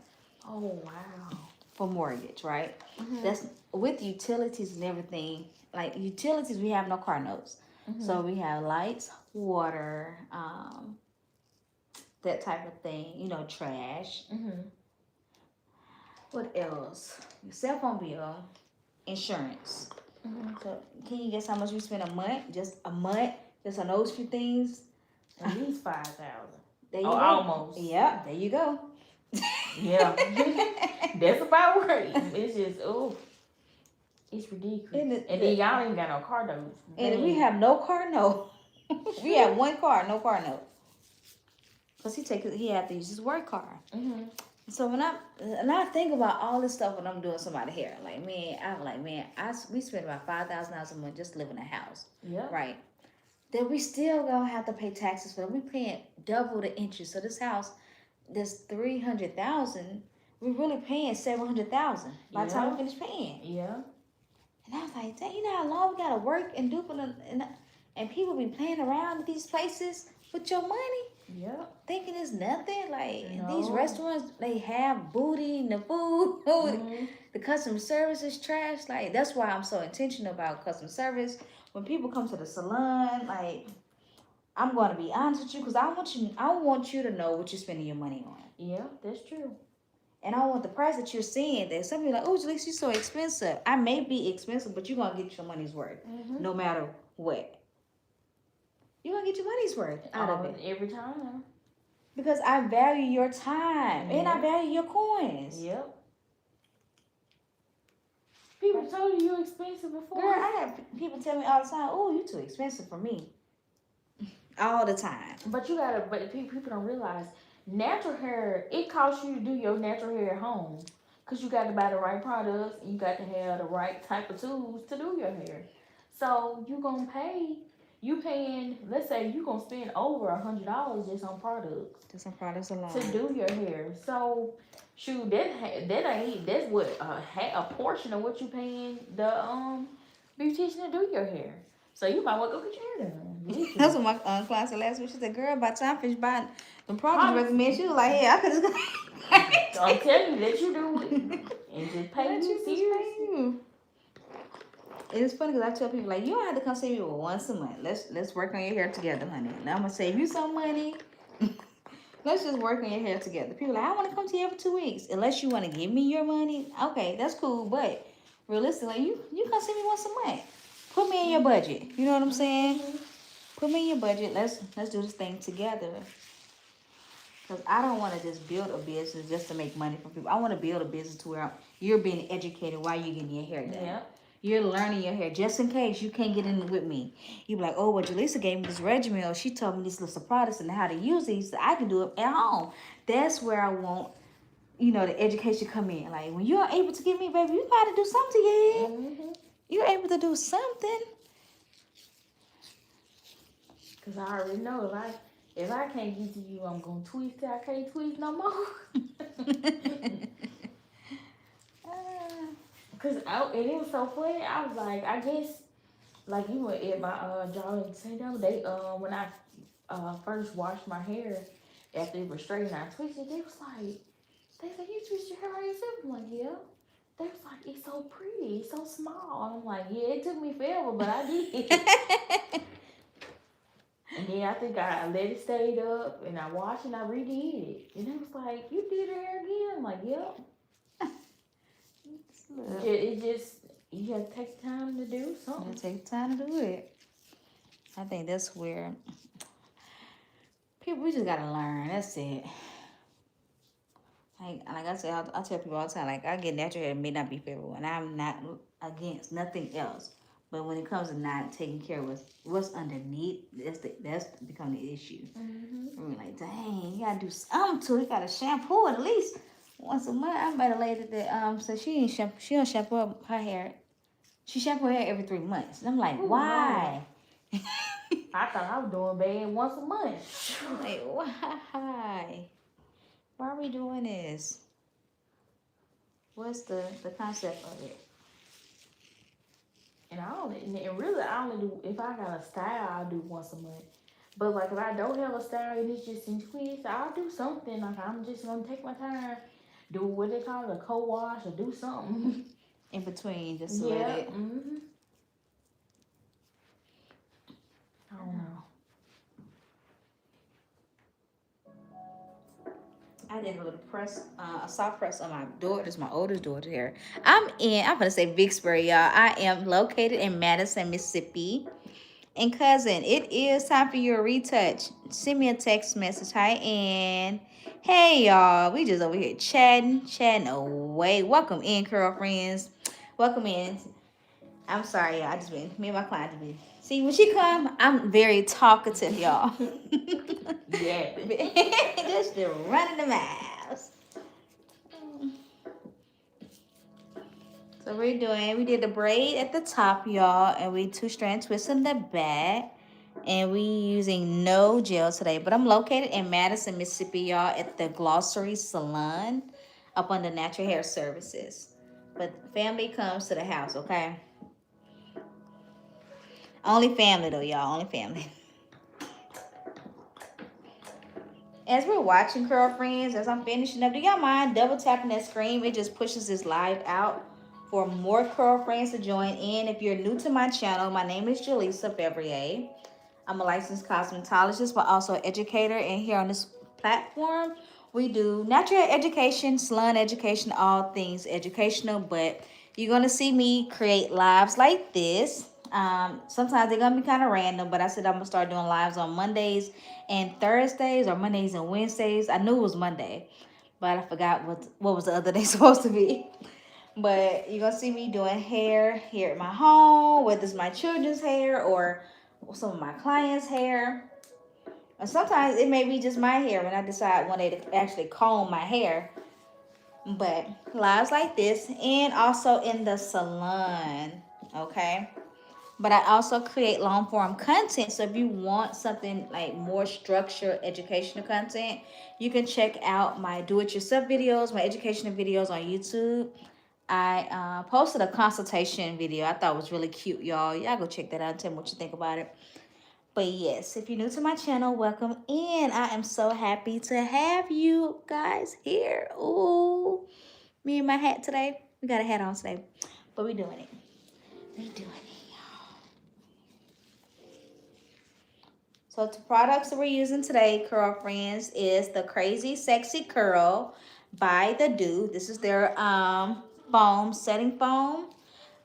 Oh wow. For mortgage, right? Mm-hmm. That's with utilities and everything. Like utilities, we have no car notes. Mm-hmm. So we have lights, water, that type of thing. You know, trash. Mm-hmm. What else? Your cell phone bill, insurance. Mm-hmm. So can you guess how much we spend a month? Just a month, just on those few things. At least 5,000. There you Oh, go. almost. Yeah, there you go. Yeah. That's about right. It's just it's ridiculous. And then y'all ain't got no car notes. And we have no car note. We have one car, no car note. Cause he had to use his work car. Mm-hmm. So when I think about all this stuff when I'm doing somebody's hair, like we spend about $5,000 a month just living in a house. Yeah. Right. Then we still gonna have to pay taxes for it. We paying double the interest. So this house, this $300,000, we're really paying $700,000 by the time we finish paying. Yeah. And I was like, dang, you know how long we gotta work and do for the, and people be playing around at these places with your money, thinking it's nothing. Like in these restaurants, they have booty in the food. Mm-hmm. The customer service is trash. Like that's why I'm so intentional about customer service. When people come to the salon, like I'm gonna be honest with you, because I want you to know what you're spending your money on. Yeah, that's true. And I want the price that you're seeing. That some people are like, oh, Jalisa, you're so expensive. I may be expensive, but you're gonna get your money's worth, no matter what. You're gonna get your money's worth out of it every time. Because I value your time and I value your coins. Yep. People told you expensive before. Girl, I have people tell me all the time, oh, you too expensive for me. All the time. But people don't realize natural hair, it costs you to do your natural hair at home. Because you got to buy the right products and you got to have the right type of tools to do your hair. So you're going to paying, let's say you're going to spend over $100 just on products. Just on products alone. To do your hair. So, shoot, that's what, a portion of what you paying the beautician to do your hair. So you might well go get your hair done. That's what my client said last week. She said, girl, by the time I finish buying the products recommend, she was like, hey, I could just I'm telling you that you do it. And just pay you seriously. It's funny because I tell people, like, you don't have to come see me once a month. Let's work on your hair together, honey. And I'm going to save you some money. Let's just work on your hair together. People are like, I want to come to you for 2 weeks. Unless you want to give me your money. Okay, that's cool. But realistically, you come see me once a month. Put me in your budget. You know what I'm saying? Put me in your budget. Let's do this thing together. Because I don't want to just build a business just to make money from people. I want to build a business to where you're being educated while you're getting your hair done. Yeah. You're learning your hair just in case you can't get in with me. You be like, oh, well, Jalisa gave me this regimen, or she told me these little products and how to use these, so I can do it at home. That's where I want, the education come in. Like, when you're able to give me, baby, you got to do something to your hair. Mm-hmm. You're able to do something. Because I already know, if I can't get to you, I'm going to twist till I can't twist no more. Cause and it was so funny. I was like, I guess, like you were at my job at St. Thomas. They when I first washed my hair after it was straight and I twisted, they said, you twist your hair by yourself. I'm like, yeah. They was like, it's so pretty, it's so small. And I'm like, yeah, it took me forever, but I did. And then I think I let it stay up and I washed and I redid it. And it was like, you did your hair again? I'm like, yep. It just, you have to take time to do something. You take time to do it. I think that's where people, we just gotta learn. That's it. Like I said, I tell people all the time, like, I get natural hair, it may not be for everyone. I'm not against nothing else. But when it comes to not taking care of what's underneath, that's become the issue. We're like, dang, you gotta do something to it. You gotta shampoo it at least once a month. I met a lady that so she don't shampoo her hair. She shampoo her hair every 3 months. And I'm like, why? I thought I was doing bad once a month. I'm like, why? Why are we doing this? What's the concept of it? And I only do, if I got a style, I'll do once a month. But like if I don't have a style and it's just in twists, I'll do something. Like I'm just gonna take my time, do what they call it, a co-wash or do something. In between, just to let it. I don't know. I did a little press, a soft press on my daughter's, my oldest daughter's hair. I'm gonna say Vicksburg, y'all. I am located in Madison, Mississippi. And cousin, it is time for your retouch. Send me a text message. Hi, and hey, y'all. We just over here chatting away. Welcome in, Curl Friendz. Welcome in. I'm sorry, y'all. Me and my client just been. See, when she come, I'm very talkative, y'all. Yeah. Just the running the mouths. So we did the braid at the top, y'all, and we 2-strand twist in the back. And we using no gel today. But I'm located in Madison, Mississippi, y'all, at the Glossary Salon up under Natural Hair Services. But family comes to the house, okay? Only family though, y'all. Only family. As we're watching, Curl Friendz, as I'm finishing up, do y'all mind double tapping that screen? It just pushes this live out for more Curl Friendz to join in. If you're new to my channel, my name is Jaleesa Fevrier. I'm a licensed cosmetologist, but also an educator. And here on this platform, we do natural hair education, salon education, all things educational. But you're going to see me create lives like this. Sometimes they're going to be kind of random, but I said I'm going to start doing lives on Mondays and Thursdays, or Mondays and Wednesdays. I knew it was Monday, but I forgot what was the other day supposed to be. But you're going to see me doing hair here at my home, whether it's my children's hair or some of my clients' hair. And sometimes it may be just my hair when I decide one day to actually comb my hair. But lives like this, and also in the salon, okay? But I also create long form content. So if you want something like more structured educational content, you can check out my do-it-yourself videos, my educational videos on YouTube. I posted a consultation video I thought was really cute, y'all. Y'all go check that out and tell me what you think about it. But yes, if you're new to my channel, welcome in. I am so happy to have you guys here. Ooh, me and my hat today. We got a hat on today, but we doing it. We doing it, y'all. So the products that we're using today, Curl Friendz, is the CrazySexyCurl by the Doux. This is their foam, setting foam.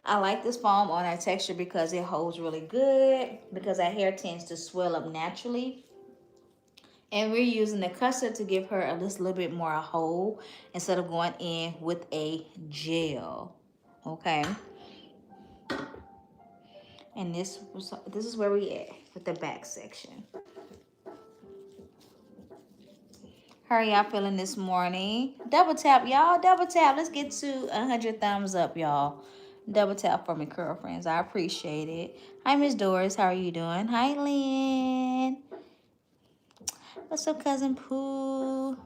I like this foam on our texture because it holds really good, because our hair tends to swell up naturally. And we're using the custard to give her just a little bit more hold instead of going in with a gel. Okay. And this is where we at with the back section. How are y'all feeling this morning? Double tap, y'all. Double tap. Let's get to 100 thumbs up, y'all. Double tap for me, Curl Friendz. I appreciate it. Hi, Miss Doris. How are you doing? Hi, Lynn. What's up, Cousin Pooh?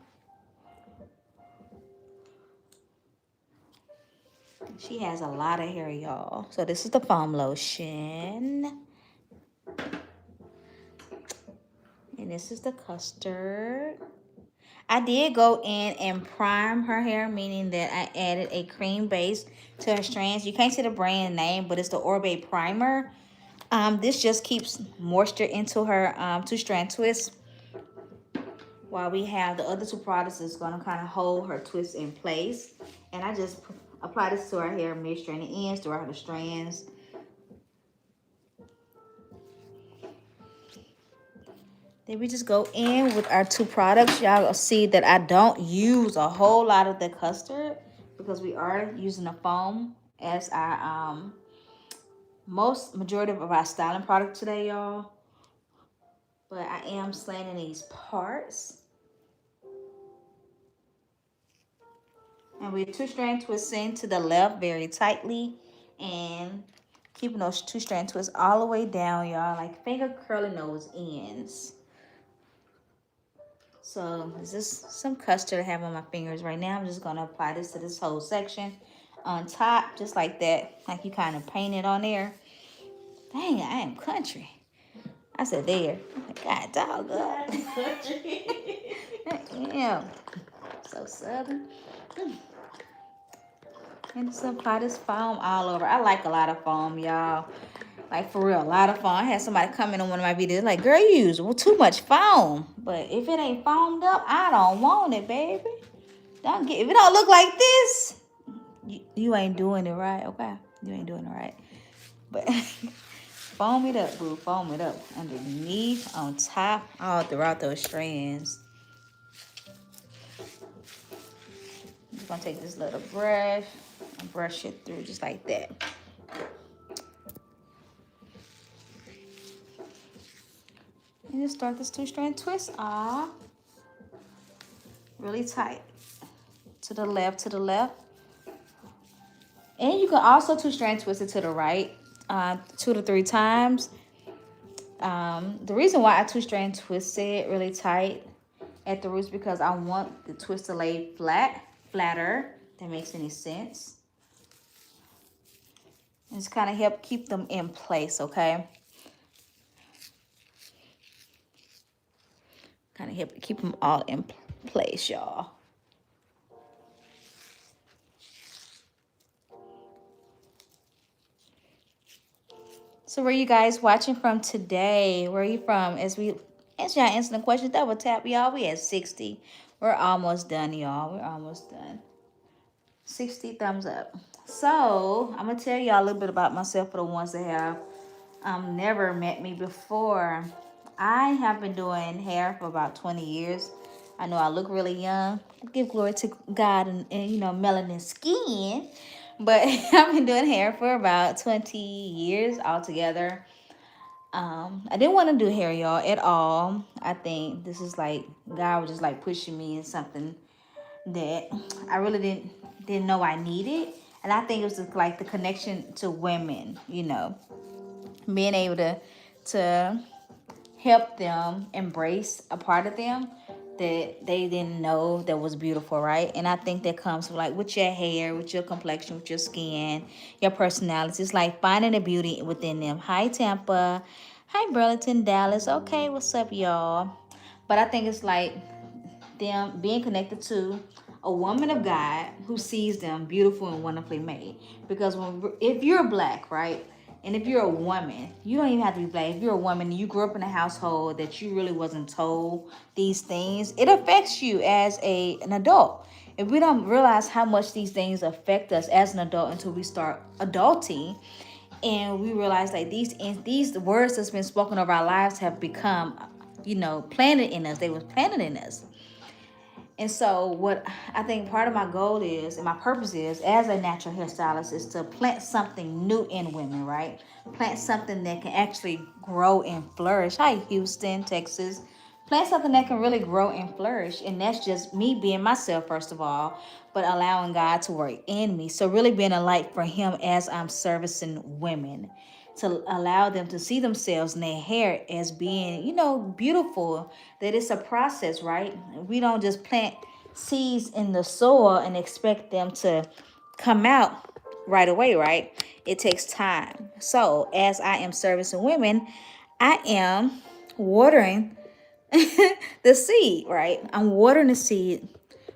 She has a lot of hair, y'all. So this is the foam lotion. And this is the custard. I did go in and prime her hair, meaning that I added a cream base to her strands. You can't see the brand name, but it's the Oribe Primer. This just keeps moisture into her 2-strand twist, while we have the other two products that's going to kind of hold her twist in place. And I just apply this to her hair, mid-strand the ends, throughout the strands. Then we just go in with our two products. Y'all will see that I don't use a whole lot of the custard because we are using the foam as our majority of our styling product today, y'all. But I am slanting these parts. And we're two-strand twisting to the left very tightly. And keeping those two-strand twists all the way down, y'all. Like finger curling those ends. So this is some custard I have on my fingers right now. I'm just going to apply this to this whole section on top, just like that. Like you kind of paint it on there. Dang, I am country. I said there. God dog up. Yeah. So southern. And just apply this foam all over. I like a lot of foam, y'all. Like for real, a lot of foam. I had somebody come in on one of my videos like, girl, you use too much foam. But if it ain't foamed up, I don't want it, baby. If it don't look like this, you ain't doing it right, okay? You ain't doing it right. But foam it up, boo. Foam it up. Underneath, on top, all throughout those strands. I'm just gonna take this little brush and brush it through just like that. And just start this two-strand twist off. Really tight. To the left, to the left. And you can also two-strand twist it to the right 2 to 3 times. The reason why I two-strand twist it really tight at the roots because I want the twist to lay flatter. If that makes any sense. And just kind of help keep them in place, okay? Kind of help keep them all in place, y'all. So where you guys watching from today? Where are you from? As y'all answer the question, double tap, y'all. We at 60. We're almost done, y'all. We're almost done. 60 thumbs up. So I'm gonna tell y'all a little bit about myself for the ones that have never met me before. I have been doing hair for about 20 years. I know I look really young. Give glory to God and you know, melanin skin. But I've been doing hair for about 20 years altogether. I didn't want to do hair, y'all, at all. I think this is like, God was just like pushing me in something that I really didn't know I needed. And I think it was just like the connection to women, you know. Being able to help them embrace a part of them that they didn't know that was beautiful, right? And I think that comes like with your hair, with your complexion, with your skin, your personality. It's like finding the beauty within them. Hi, Tampa. Hi, Burlington, Dallas. Okay, what's up, y'all? But I think it's like them being connected to a woman of God who sees them beautiful and wonderfully made. Because if you're black, right? And if you're a woman, you don't even have to be black. If you're a woman and you grew up in a household that you really wasn't told these things, it affects you as an adult. If we don't realize how much these things affect us as an adult until we start adulting, and we realize that these words that's been spoken over our lives have become, you know, planted in us. They was planted in us. And so what I think part of my goal is, and my purpose is, as a natural hairstylist, is to plant something new in women, right? Plant something that can actually grow and flourish. Hi, Houston, Texas. Plant something that can really grow and flourish. And that's just me being myself, first of all, but allowing God to work in me. So really being a light for him as I'm servicing women, to allow them to see themselves and their hair as being, you know, beautiful, that it's a process, right? We don't just plant seeds in the soil and expect them to come out right away, right? It takes time. So as I am servicing women, I am watering the seed, right? I'm watering the seed,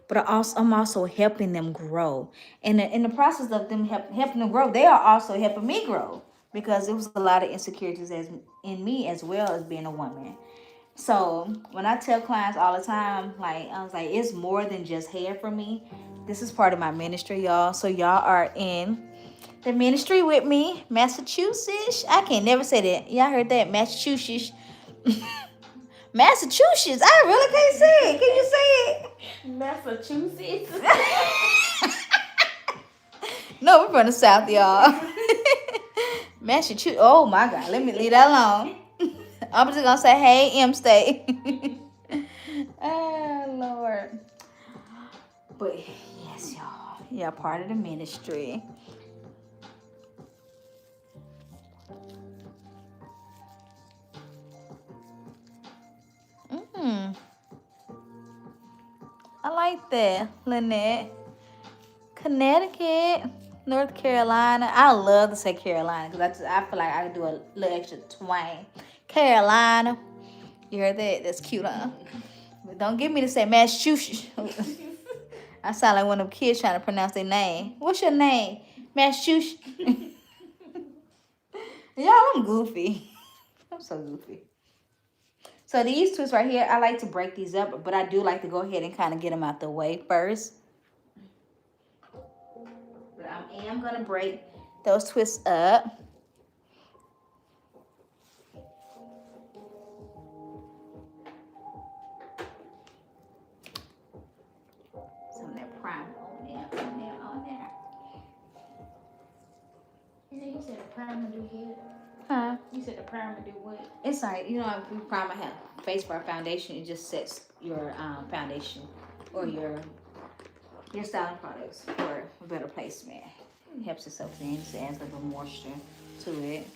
but I'm also helping them grow. And in the process of them helping them grow, they are also helping me grow. Because there was a lot of insecurities in me as well as being a woman. So when I tell clients all the time, like I was like, it's more than just hair for me. This is part of my ministry, y'all. So y'all are in the ministry with me, Massachusetts. I can't never say that. Y'all heard that? Massachusetts. Massachusetts. I really can't say it. Can you say it? Massachusetts. No, we're from the South, y'all. Massachusetts. Oh my God. Let me leave that alone. I'm just gonna say, hey, M State. Oh Lord. But yes, y'all. Yeah, part of the ministry. I like that, Lynette. Connecticut, North Carolina. I love to say Carolina because I feel like I can do a little extra twang. Carolina. You heard that? That's cute, huh? But don't get me to say Massachusetts. I sound like one of them kids trying to pronounce their name. What's your name? Massachusetts. Y'all, I'm goofy. I'm so goofy. So these twists right here, I like to break these up, but I do like to go ahead and kind of get them out the way first. But I am going to break those twists up. Some of that primer on there, on there, on there. You said the primer do what? Huh? You said the primer do what? It's like, you know, if we primer have face bar foundation, it just sets your foundation or your styling products for a better placement. It helps it soak in, just adds a little moisture to it.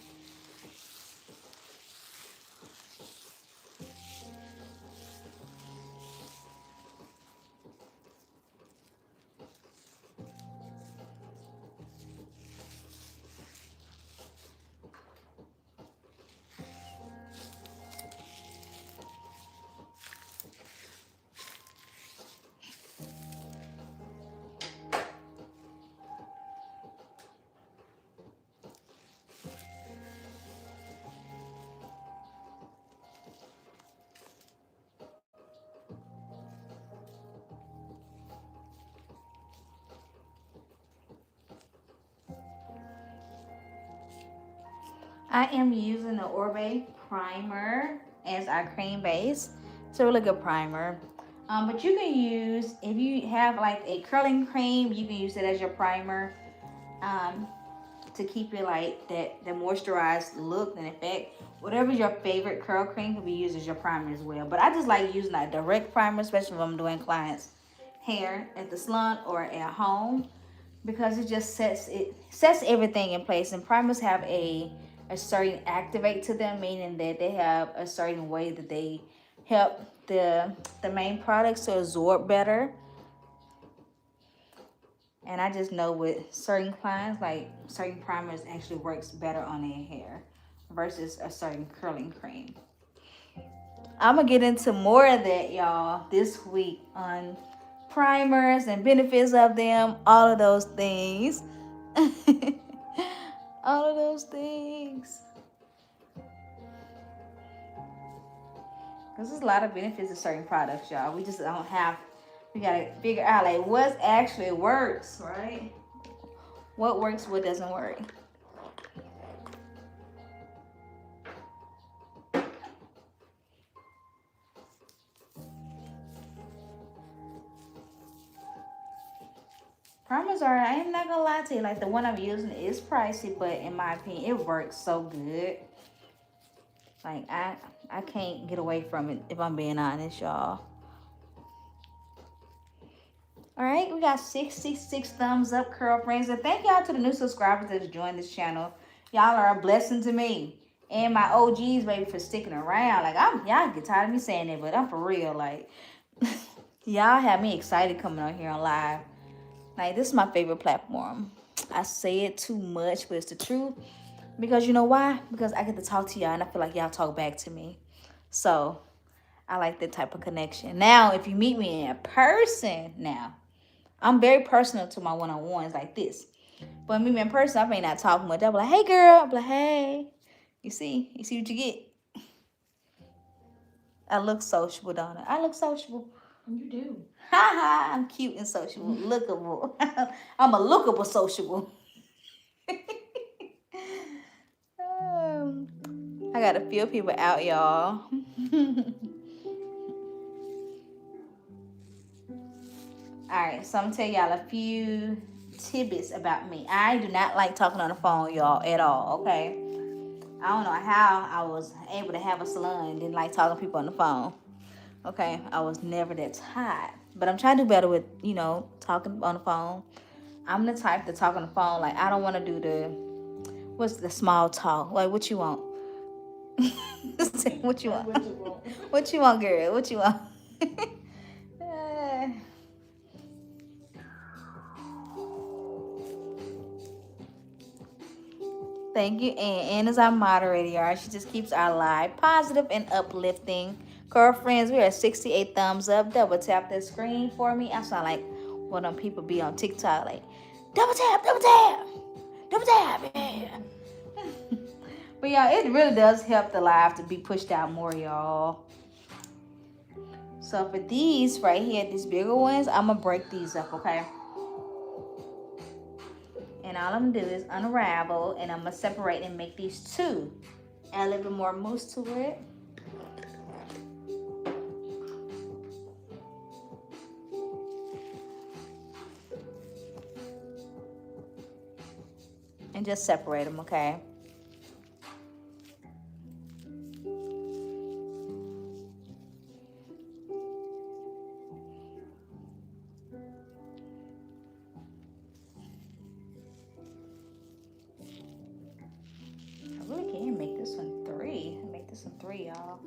I am using the Oribe Primer as our cream base. It's a really good primer. But you can use, if you have like a curling cream, you can use it as your primer to keep it like that moisturized look and effect. Whatever your favorite curl cream can be used as your primer as well. But I just like using a direct primer, especially if I'm doing clients' hair at the salon or at home, because it just sets everything in place. And primers have a certain activate to them, meaning that they have a certain way that they help the main products to absorb better. And I just know with certain clients, like certain primers actually works better on their hair versus a certain curling cream. I'm gonna get into more of that, y'all, this week on primers and benefits of them, all of those things. All of those things. Because there's a lot of benefits to certain products, y'all. We just don't have, we gotta figure out like what actually works, right? What works, what doesn't work. Primers are, I am not gonna lie to you, like the one I'm using is pricey, but in my opinion, it works so good. Like I can't get away from it if I'm being honest, y'all. All right, we got 66 thumbs up, Curl Friendz. And thank y'all to the new subscribers that's joined this channel. Y'all are a blessing to me. And my OGs, baby, for sticking around. Like, y'all get tired of me saying it, but I'm for real. Like, y'all have me excited coming on here on live. Like, this is my favorite platform. I say it too much, but it's the truth. Because you know why? Because I get to talk to y'all, and I feel like y'all talk back to me. So, I like that type of connection. Now, if you meet me in person, now, I'm very personal to my one-on-ones like this. But meet me in person, I may not talk much. I'll be like, hey, girl. I'll be like, hey. You see what you get? I look sociable, don't I? I look sociable. You do. Ha ha, I'm cute and sociable. Lookable. I'm a lookable sociable. I got to feel people out, y'all. All right, so I'm going to tell y'all a few tidbits about me. I do not like talking on the phone, y'all, at all, okay? I don't know how I was able to have a salon and didn't like talking to people on the phone. Okay, I was never that type. But I'm trying to do better with, you know, talking on the phone. I'm the type to talk on the phone. Like, I don't want to do what's the small talk? Like, what you want? What you want? What you want? What you want, girl? What you want? Uh, Thank you, Ann. Ann is our moderator, y'all. She just keeps our live positive and uplifting. Curl Friendz, we are 68 thumbs up. Double tap that screen for me. I sound like one of them people be on TikTok, like, double tap, double tap, double tap, yeah. But y'all, it really does help the live to be pushed out more, y'all. So for these right here, these bigger ones, I'm going to break these up, okay? And all I'm going to do is unravel, and I'm going to separate and make these two. Add a little bit more mousse to it. And just separate them, okay? I really can make this one 3. Make this one 3, y'all.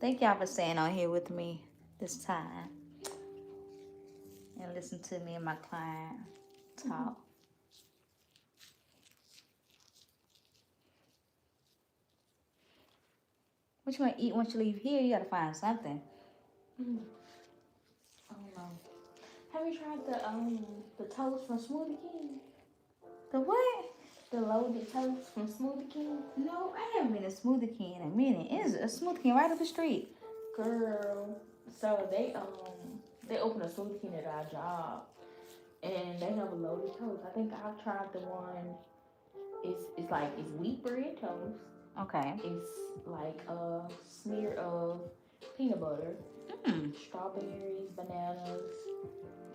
Thank y'all for staying on here with me this time. And listen to me and my client talk. What you want to eat once you leave here? You got to find something. I don't know. Have you tried the toast from Smoothie King? The what? The loaded toast from Smoothie King? No, I haven't been to Smoothie King in a minute. It's a Smoothie King right up the street. Girl. So they opened a Smoothie King at our job, and they have a loaded toast. I think I've tried the one. It's like it's wheat bread toast. Okay. It's like a smear of peanut butter, strawberries, bananas,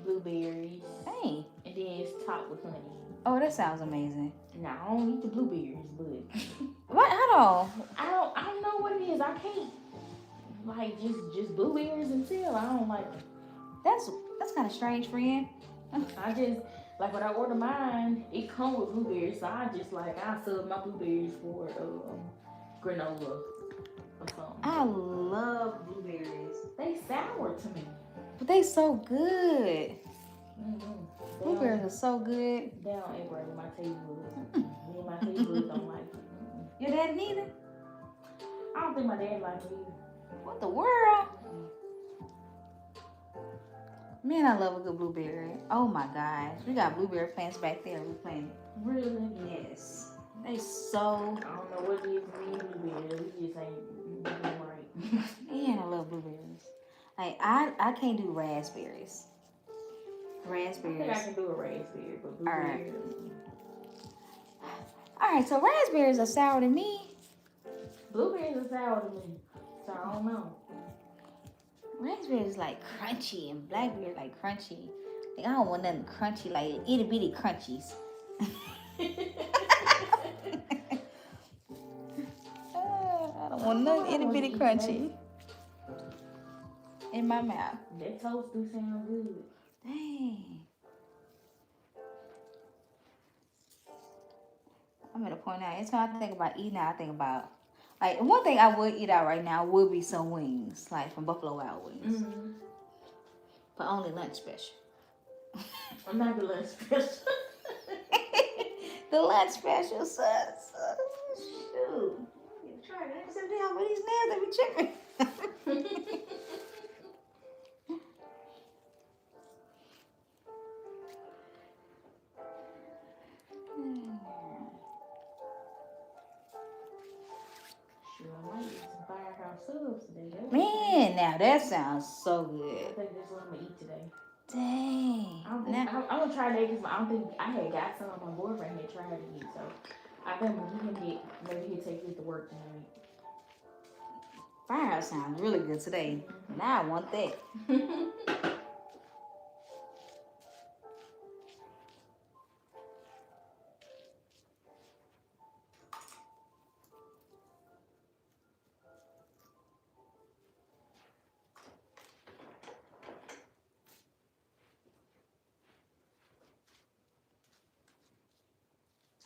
blueberries. Hey. And then it's topped with honey. Oh, that sounds amazing. Now I don't eat the blueberries, but What? Hold on. I don't know what it is. I can't like just blueberries until I don't like them. That's kind of strange, friend. I just like when I order mine, it comes with blueberries, so I sub my blueberries for granola or something. I love blueberries. They sour to me. But they so good. Mm-hmm. Blueberries are so good. They don't ever break my taste buds. Me and my taste buds don't like it. Your dad neither? I don't think my dad likes it either. What the world? Man, I love a good blueberry. Oh my gosh. We got blueberry plants back there. We planted. Really? Yes. They so. I don't know what it is with me and blueberries. We just ain't doing right. Man, I love blueberries. Like I can't do raspberries. I think I can do a raspberry, but blueberry. Alright, so raspberries are sour to me. Blueberries are sour to me, so I don't know. Raspberries like crunchy and blackberry like crunchy. Like I don't want nothing crunchy like itty bitty crunchies. I don't want nothing itty bitty crunchy in my mouth. That toast do sound good. Dang. I'm at a point now. Every time I think about eating out, I think about like one thing I would eat out right now would be some wings, like from Buffalo Wild Wings. Mm-hmm. But only lunch special. I'm not the lunch special. The lunch special, son. Shoot. Try to sit down with these nails that be tripping. Sure, I might eat some firehouse subs today. Man, now that sounds so I good. think that's what I'm gonna eat today. Dang. I'm gonna try that because I don't think I had got some. My boyfriend had tried to eat, so I think when he can get, maybe he'll take this to work tonight. Firehouse sounds really good today. Now I want that.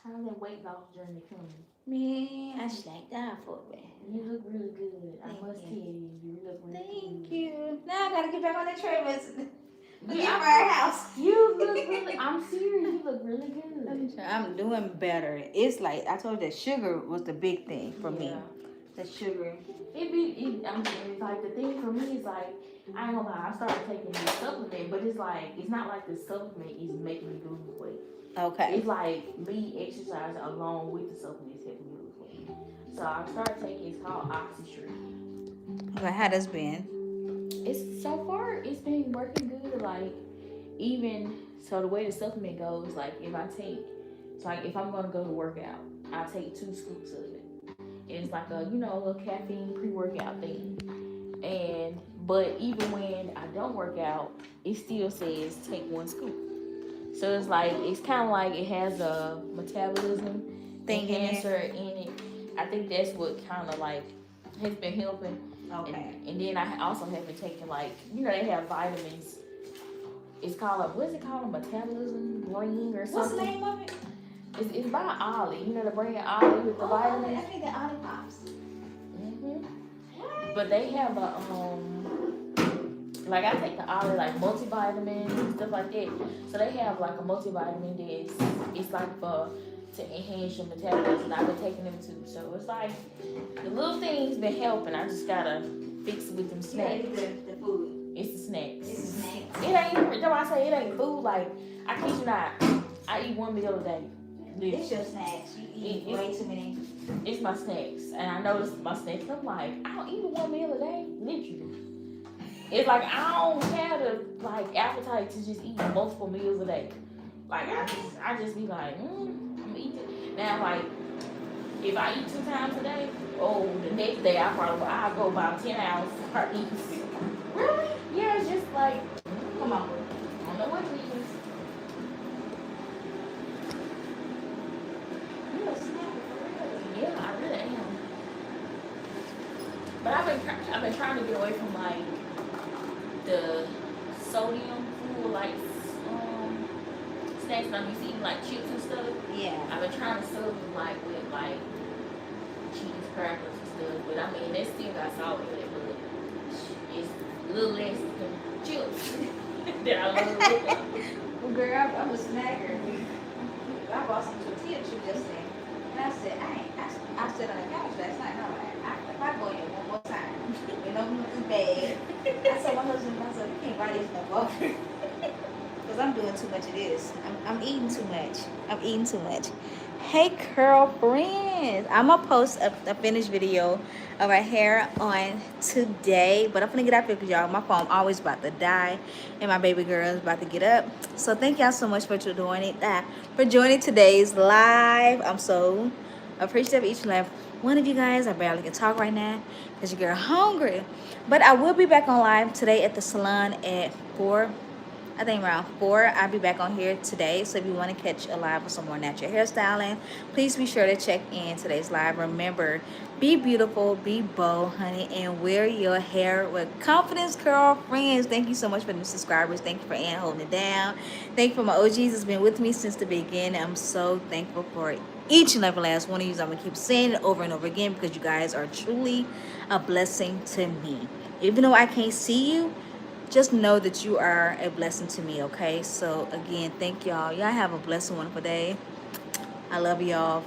How's that weight loss journey coming? Man, I just thank God for it, man. You look really good. I must tell you, you look really good. Thank you. Now I gotta get back on that treadmill. Yeah, Firehouse. You look really. I'm serious. You look really good. I'm doing better. It's like I told you that sugar was the big thing for me. The sugar. I'm serious. Like the thing for me is like I ain't gonna lie. I started taking this supplement, but it's like it's not like the supplement is making me lose weight. Okay. It's like me exercising along with the supplements helping me lose weight. So I started taking. It's called OxyStream. Okay, how that's been? It's so far it's been working good. Like even so, the way the supplement goes, like if I take, so like if I'm gonna go to work out, I take 2 scoops of it. And it's like a a little caffeine pre-workout thing. And but even when I don't work out, it still says take 1 scoop. So it's like it's kind of like it has a metabolism enhancer in it. I think that's what kind of like has been helping. Okay. And then I also have been taking like they have vitamins. It's called what's it called, a metabolism brain or something. What's the name of it? It's by Ollie. The brand Ollie with the vitamins. I think the Ollie Pops. But they have a like I take the Ollie like multivitamins and stuff like that. So they have like a multivitamin that it's like for to enhance your metabolism. I've been taking them too. So it's like the little things been helping. I just gotta fix it with them snacks. The food. It's the snacks. It's the snacks. It ain't. That's why I say it ain't food. Like I kid you not, I eat 1 meal a day. It's your snacks. You eat way too many. It's my snacks, and I noticed my snacks. I'm like, I don't eat 1 meal a day, literally. It's like I don't have the appetite to just eat multiple meals a day. Like I just be like, I'm gonna eat it. Now like if I eat 2 times a day, the next day I'll go about 10 hours start eating. Really? Yeah, it's just like Come on. I don't know what it is. You're a snacker for real. Yeah, I really am. But I've been trying to get away from like the sodium food, like snacks that I'm used to eating, like chips and stuff. Yeah. I've been trying to sub them like with like cheese crackers and stuff, but I mean they still got salt in it, but it's a little less than chips that I love. Well, girl, I'm a snacker. I bought some tortilla chips yesterday, and I said, I sat on the couch last night, and I'm like, if I go in one more time, it's bad. I said, my husband, you can't buy this no more. Because I'm doing too much of this. I'm eating too much. Hey, Curl Friendz. I'm going to post a finished video of our hair on today. But I'm going to get out there because y'all, my phone always about to die. And my baby girl is about to get up. So thank y'all so much for joining today's live. I'm so appreciative of each and every one of you guys. I barely can talk right now because your girl hungry. But I will be back on live today at the salon at 4. I think around 4. I'll be back on here today. So if you want to catch a live with some more natural hairstyling, please be sure to check in today's live. Remember, be beautiful, be bold, honey, and wear your hair with confidence, Curl Friendz. Thank you so much for the subscribers. Thank you for Ann holding it down. Thank you for my OGs that's been with me since the beginning. I'm so thankful for each and every last one of you. I'm going to keep saying it over and over again because you guys are truly a blessing to me. Even though I can't see you, just know that you are a blessing to me, okay? So, again, thank y'all. Y'all have a blessed, wonderful day. I love y'all.